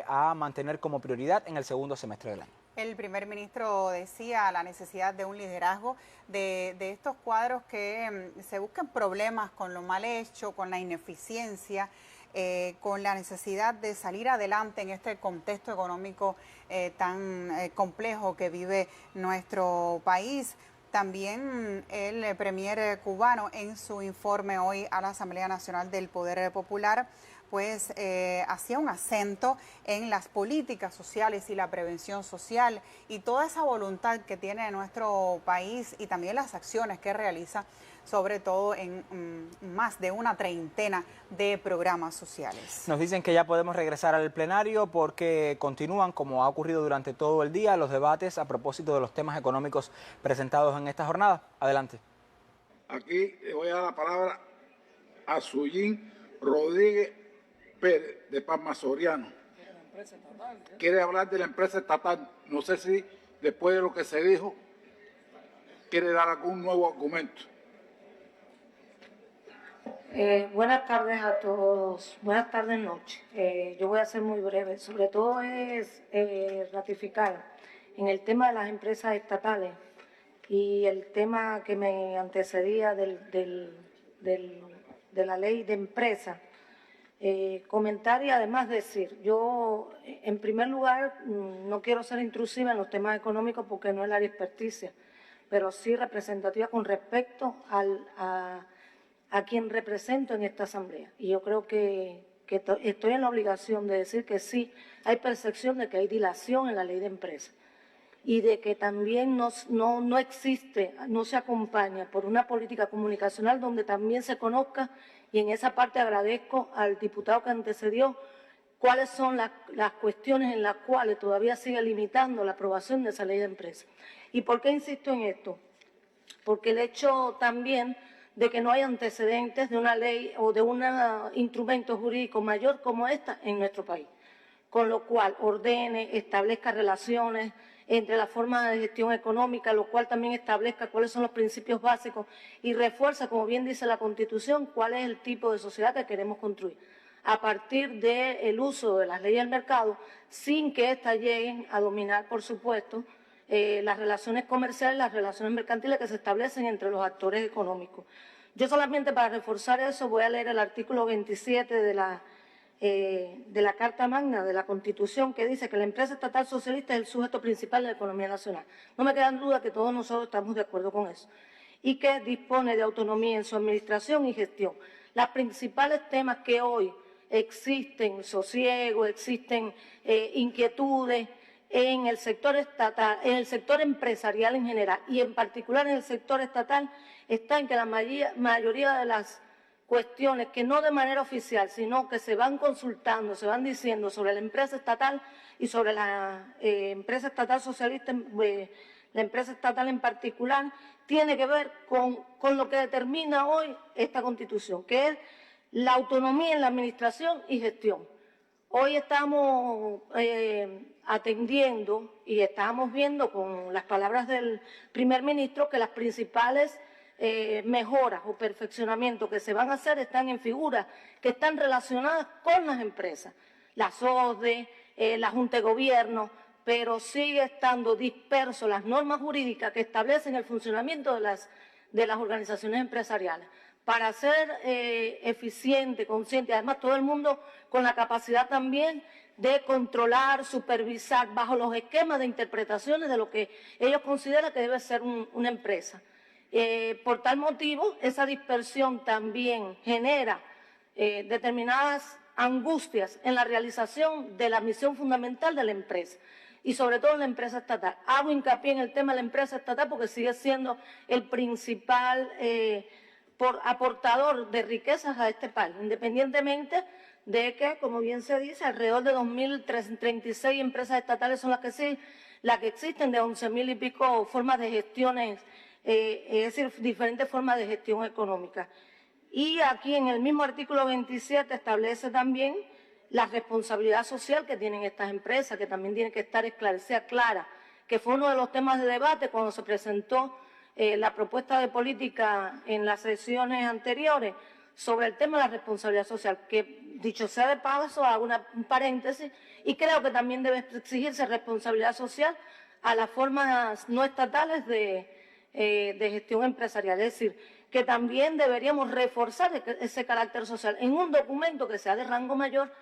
a mantener como prioridad en el segundo semestre del año. El primer ministro decía la necesidad de un liderazgo de estos cuadros que se buscan problemas con lo mal hecho, con la ineficiencia, con la necesidad de salir adelante en este contexto económico tan complejo que vive nuestro país. También el premier cubano en su informe hoy a la Asamblea Nacional del Poder Popular pues hacía un acento en las políticas sociales y la prevención social y toda esa voluntad que tiene nuestro país y también las acciones que realiza, sobre todo en más de una treintena de programas sociales. Nos dicen que ya podemos regresar al plenario porque continúan, como ha ocurrido durante todo el día, los debates a propósito de los temas económicos presentados en esta jornada. Adelante. Aquí le voy a dar la palabra a Suyín Rodríguez Pérez, de Palma Soriano. Quiere hablar de la empresa estatal. No sé si después de lo que se dijo, quiere dar algún nuevo argumento. Buenas tardes a todos. Buenas tardes, noche. Yo voy a ser muy breve. Sobre todo es ratificar en el tema de las empresas estatales y el tema que me antecedía de la ley de empresas. Comentar y además decir, yo en primer lugar no quiero ser intrusiva en los temas económicos porque no es la experticia, pero sí representativa con respecto a quien represento en esta asamblea. Y yo creo que estoy en la obligación de decir que sí, hay percepción de que hay dilación en la ley de empresas y de que también no existe, no se acompaña por una política comunicacional donde también se conozca. Y en esa parte agradezco al diputado que antecedió cuáles son las cuestiones en las cuales todavía sigue limitando la aprobación de esa ley de empresas. ¿Y por qué insisto en esto? Porque el hecho también de que no hay antecedentes de una ley o de un instrumento jurídico mayor como esta en nuestro país, con lo cual ordene, establezca relaciones entre las formas de gestión económica, lo cual también establezca cuáles son los principios básicos y refuerza, como bien dice la Constitución, cuál es el tipo de sociedad que queremos construir, a partir del uso de las leyes del mercado, sin que éstas lleguen a dominar, por supuesto, las relaciones comerciales, las relaciones mercantiles que se establecen entre los actores económicos. Yo solamente para reforzar eso voy a leer el artículo 27 de la Carta Magna de la Constitución, que dice que la empresa estatal socialista es el sujeto principal de la economía nacional. No me quedan dudas que todos nosotros estamos de acuerdo con eso. Y que dispone de autonomía en su administración y gestión. Los principales temas que hoy existen, sosiego, existen inquietudes en el sector estatal, en el sector empresarial en general y en particular en el sector estatal, está en que la mayoría de las cuestiones que no de manera oficial, sino que se van consultando, se van diciendo sobre la empresa estatal y sobre la empresa estatal socialista, la empresa estatal en particular, tiene que ver con lo que determina hoy esta Constitución, que es la autonomía en la administración y gestión. Hoy estamos atendiendo y estamos viendo con las palabras del primer ministro que las principales mejoras o perfeccionamientos que se van a hacer están en figuras que están relacionadas con las empresas, las OSDE, la Junta de Gobierno, pero sigue estando disperso las normas jurídicas que establecen el funcionamiento de las organizaciones empresariales. Para ser eficiente, consciente, además todo el mundo con la capacidad también de controlar, supervisar bajo los esquemas de interpretaciones de lo que ellos consideran que debe ser una empresa. Por tal motivo, esa dispersión también genera determinadas angustias en la realización de la misión fundamental de la empresa y sobre todo en la empresa estatal. Hago hincapié en el tema de la empresa estatal porque sigue siendo el principal aportador de riquezas a este país, independientemente de que, como bien se dice, alrededor de 2.036 empresas estatales son las que existen, de 11.000 y pico formas de gestiones, es decir, diferentes formas de gestión económica. Y aquí en el mismo artículo 27 establece también la responsabilidad social que tienen estas empresas, que también tiene que estar esclarecida, clara, que fue uno de los temas de debate cuando se presentó la propuesta de política en las sesiones anteriores sobre el tema de la responsabilidad social, que dicho sea de paso, hago un paréntesis, y creo que también debe exigirse responsabilidad social a las formas no estatales de gestión empresarial, es decir, que también deberíamos reforzar ese carácter social en un documento que sea de rango mayor.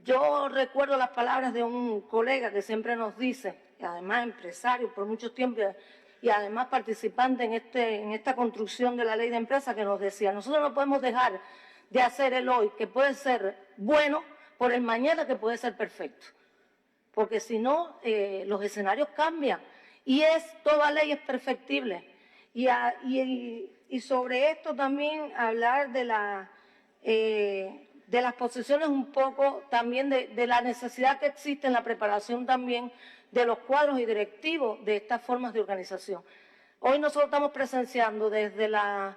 Yo recuerdo las palabras de un colega que siempre nos dice, y además empresario por mucho tiempo y además participante en esta construcción de la ley de empresas, que nos decía, nosotros no podemos dejar de hacer el hoy, que puede ser bueno, por el mañana, que puede ser perfecto. Porque si no, los escenarios cambian y toda ley es perfectible. Y sobre esto también hablar de las posiciones un poco también de la necesidad que existe en la preparación también de los cuadros y directivos de estas formas de organización. Hoy nosotros estamos presenciando desde las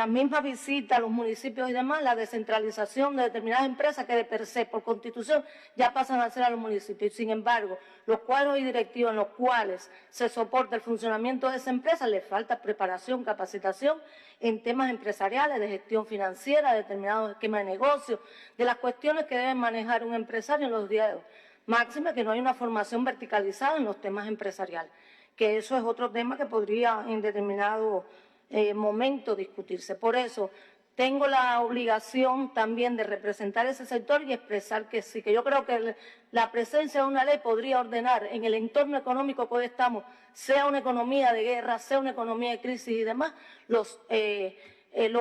mismas visitas a los municipios y demás, la descentralización de determinadas empresas que de per se, por constitución, ya pasan a ser a los municipios. Sin embargo, los cuadros y directivos en los cuales se soporta el funcionamiento de esa empresa, les falta preparación, capacitación en temas empresariales, de gestión financiera, de determinados esquemas de negocio, de las cuestiones que debe manejar un empresario en los días de hoy. Máxima que no hay una formación verticalizada en los temas empresariales, que eso es otro tema que podría en determinado momento discutirse. Por eso tengo la obligación también de representar ese sector y expresar que sí, que yo creo que la presencia de una ley podría ordenar en el entorno económico que hoy estamos, sea una economía de guerra, sea una economía de crisis y demás, los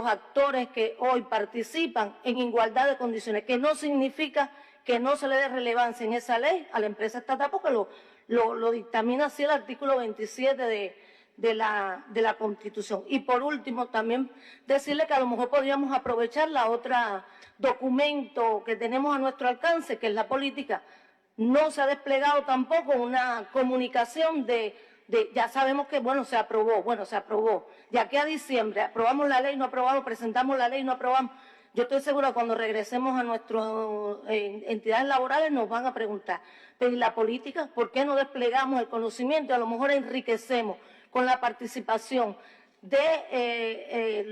actores que hoy participan en igualdad de condiciones, que no significa que no se le dé relevancia en esa ley a la empresa estatal, porque lo dictamina así el artículo 27 de la Constitución. Y por último, también decirle que a lo mejor podríamos aprovechar la otra documento que tenemos a nuestro alcance, que es la política. No se ha desplegado tampoco una comunicación ya sabemos que, se aprobó. De aquí a diciembre, aprobamos la ley, no aprobamos, presentamos la ley, no aprobamos. Yo estoy segura que cuando regresemos a nuestras entidades laborales nos van a preguntar, pero ¿y la política? ¿Por qué no desplegamos el conocimiento y a lo mejor enriquecemos con la participación de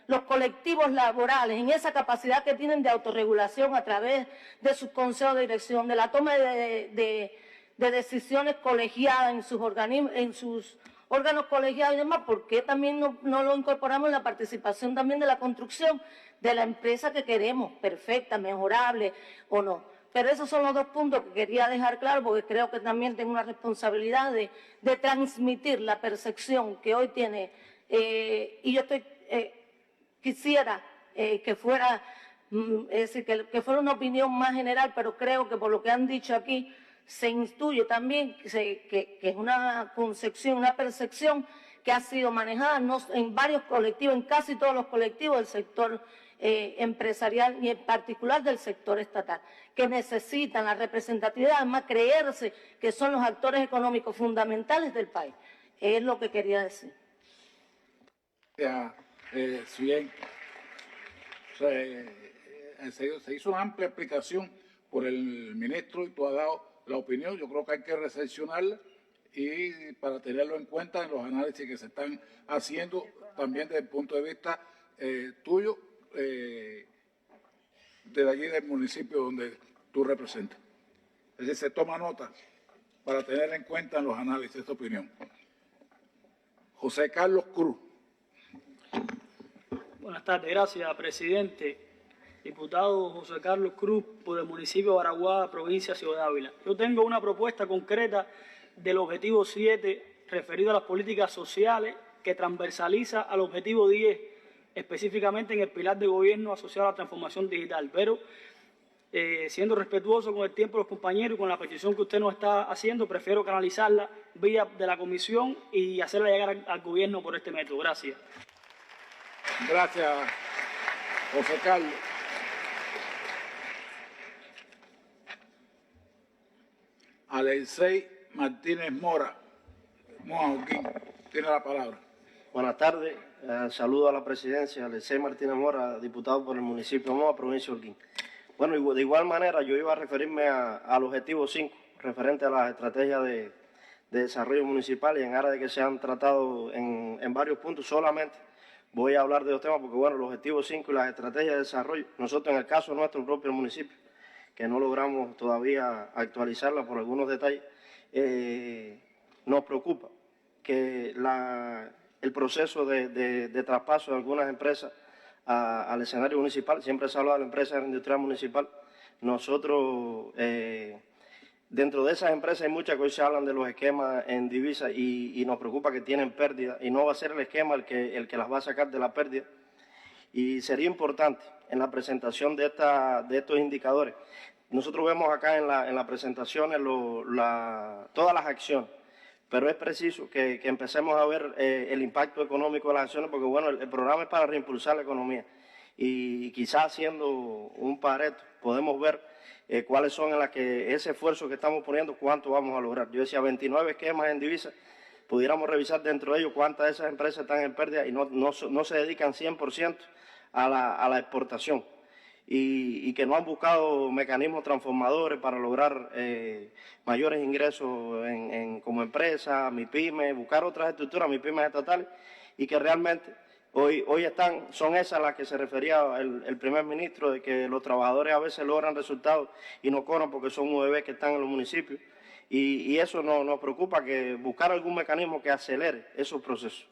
los colectivos laborales en esa capacidad que tienen de autorregulación a través de sus consejos de dirección, de la toma de decisiones colegiadas en sus órganos colegiados y demás, ¿por qué también no lo incorporamos en la participación también de la construcción de la empresa que queremos, perfecta, mejorable o no? Pero esos son los dos puntos que quería dejar claro, porque creo que también tengo una responsabilidad de transmitir la percepción que hoy tiene, y yo quisiera que fuera, es decir, que fuera una opinión más general, pero creo que por lo que han dicho aquí, se intuye también que es una concepción, una percepción que ha sido manejada en varios colectivos, en casi todos los colectivos del sector empresarial y en particular del sector estatal, que necesitan la representatividad, además creerse que son los actores económicos fundamentales del país. Es lo que quería decir. Bien. Se hizo una amplia explicación por el ministro y tú has dado la opinión. Yo creo que hay que recepcionarla y para tenerlo en cuenta en los análisis que se están haciendo también desde el punto de vista tuyo, de allí del municipio donde tú representas. Es decir, se toma nota para tener en cuenta en los análisis esta opinión. José Carlos Cruz. Buenas tardes, gracias, presidente. Diputado José Carlos Cruz, por el municipio de Baraguá, provincia de Ciudad Ávila. Yo tengo una propuesta concreta del objetivo 7, referido a las políticas sociales, que transversaliza al objetivo 10, específicamente en el pilar de gobierno asociado a la transformación digital. Pero, siendo respetuoso con el tiempo de los compañeros y con la petición que usted nos está haciendo, prefiero canalizarla vía de la comisión y hacerla llegar al gobierno por este método. Gracias. Gracias, José Carlos. Alexei Martínez Mora, Joaquín, tiene la palabra. Buenas tardes, saludo a la presidencia, Alexei Martínez Mora, diputado por el municipio de Moa, provincia de Holguín. Bueno, de igual manera yo iba a referirme al objetivo 5, referente a las estrategias de desarrollo municipal, y en área de que se han tratado en varios puntos. Solamente voy a hablar de los temas porque, bueno, el objetivo 5 y las estrategias de desarrollo, nosotros en el caso de nuestro propio municipio, que no logramos todavía actualizarla por algunos detalles, nos preocupa que el proceso de traspaso de algunas empresas al escenario municipal, siempre se habla de la empresa industrial municipal. Nosotros, dentro de esas empresas hay muchas que hoy se hablan de los esquemas en divisas y nos preocupa que tienen pérdida, y no va a ser el esquema el que las va a sacar de la pérdida. Y sería importante en la presentación de estos indicadores. Nosotros vemos acá en la presentación todas las acciones, pero es preciso que empecemos a ver el impacto económico de las acciones, porque bueno, el programa es para reimpulsar la economía y quizás haciendo un pareto podemos ver cuáles son en las que ese esfuerzo que estamos poniendo, cuánto vamos a lograr. Yo decía 29 esquemas en divisas, pudiéramos revisar dentro de ellos cuántas de esas empresas están en pérdida y no se dedican 100% a la exportación. Y que no han buscado mecanismos transformadores para lograr mayores ingresos como empresa, MIPYME, buscar otras estructuras, MIPYMES estatales, y que realmente hoy son esas las que se refería el primer ministro, de que los trabajadores a veces logran resultados y no cobran porque son UEB que están en los municipios, y eso nos preocupa, que buscar algún mecanismo que acelere esos procesos.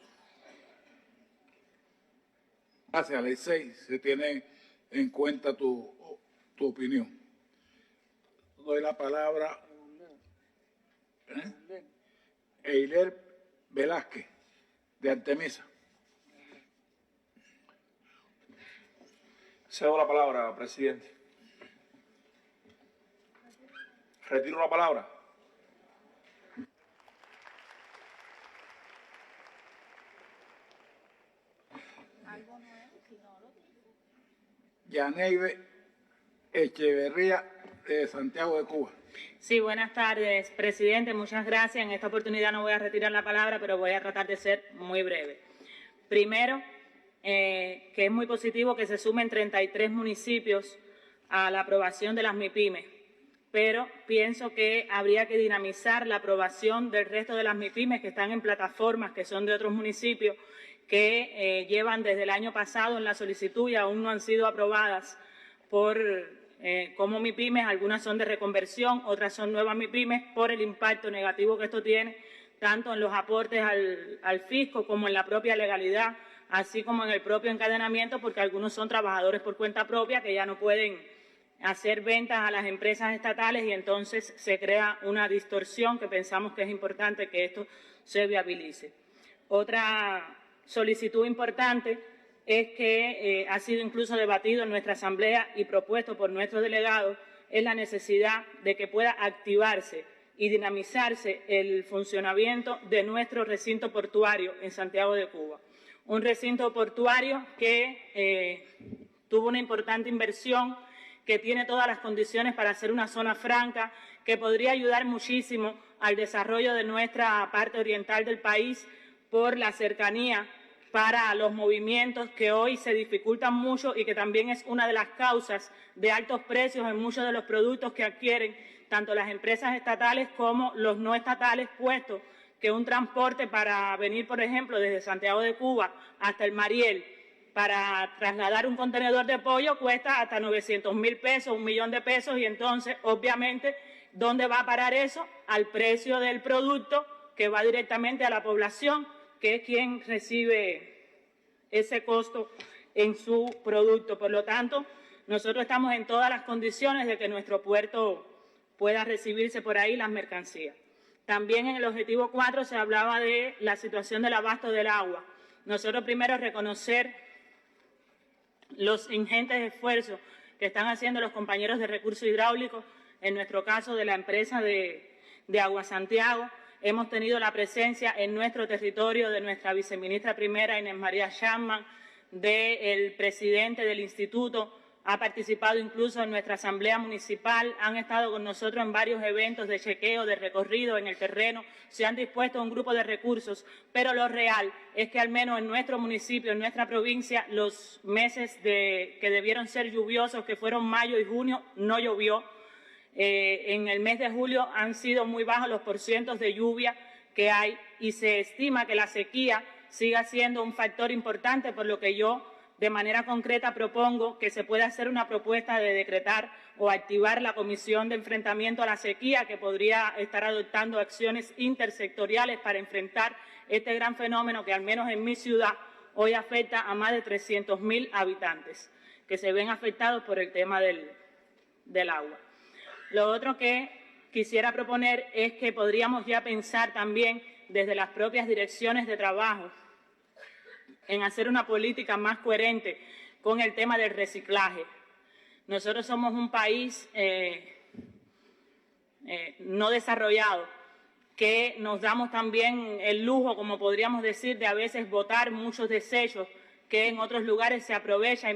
Gracias, Alexei. Se tiene en cuenta tu opinión. Doy la palabra a Eiler Velázquez, de Artemisa. Cedo la palabra, presidente. Retiro la palabra. Yaneibe Echeverría, de Santiago de Cuba. Sí, buenas tardes, presidente. Muchas gracias. En esta oportunidad no voy a retirar la palabra, pero voy a tratar de ser muy breve. Primero, que es muy positivo que se sumen 33 municipios a la aprobación de las MIPYMES, pero pienso que habría que dinamizar la aprobación del resto de las MIPYMES que están en plataformas que son de otros municipios, que llevan desde el año pasado en la solicitud y aún no han sido aprobadas como MIPYMES. Algunas son de reconversión, otras son nuevas MIPYMES, por el impacto negativo que esto tiene tanto en los aportes al fisco como en la propia legalidad, así como en el propio encadenamiento, porque algunos son trabajadores por cuenta propia que ya no pueden hacer ventas a las empresas estatales y entonces se crea una distorsión que pensamos que es importante que esto se viabilice. Otra solicitud importante es que ha sido incluso debatido en nuestra Asamblea y propuesto por nuestros delegados, es la necesidad de que pueda activarse y dinamizarse el funcionamiento de nuestro recinto portuario en Santiago de Cuba. Un recinto portuario que tuvo una importante inversión, que tiene todas las condiciones para ser una zona franca, que podría ayudar muchísimo al desarrollo de nuestra parte oriental del país por la cercanía para los movimientos que hoy se dificultan mucho y que también es una de las causas de altos precios en muchos de los productos que adquieren tanto las empresas estatales como los no estatales, puesto que un transporte para venir, por ejemplo, desde Santiago de Cuba hasta el Mariel, para trasladar un contenedor de pollo cuesta hasta 900,000 pesos, 1.000.000 de pesos, y entonces, obviamente, ¿dónde va a parar eso? Al precio del producto que va directamente a la población, que es quien recibe ese costo en su producto. Por lo tanto, nosotros estamos en todas las condiciones de que nuestro puerto pueda recibirse por ahí las mercancías. También en el objetivo 4 se hablaba de la situación del abasto del agua. Nosotros primero reconocer los ingentes esfuerzos que están haciendo los compañeros de recursos hidráulicos, en nuestro caso de la empresa de Agua Santiago. Hemos tenido la presencia en nuestro territorio de nuestra viceministra primera, Inés María Chapman, del presidente del instituto, ha participado incluso en nuestra asamblea municipal, han estado con nosotros en varios eventos de chequeo, de recorrido en el terreno, se han dispuesto un grupo de recursos, pero lo real es que al menos en nuestro municipio, en nuestra provincia, los meses que debieron ser lluviosos, que fueron mayo y junio, no llovió. En el mes de julio han sido muy bajos los porcientos de lluvia que hay y se estima que la sequía siga siendo un factor importante, por lo que yo de manera concreta propongo que se pueda hacer una propuesta de decretar o activar la Comisión de Enfrentamiento a la Sequía, que podría estar adoptando acciones intersectoriales para enfrentar este gran fenómeno que al menos en mi ciudad hoy afecta a más de 300,000 habitantes que se ven afectados por el tema del agua. Lo otro que quisiera proponer es que podríamos ya pensar también desde las propias direcciones de trabajo en hacer una política más coherente con el tema del reciclaje. Nosotros somos un país no desarrollado, que nos damos también el lujo, como podríamos decir, de a veces botar muchos desechos que en otros lugares se aprovechan.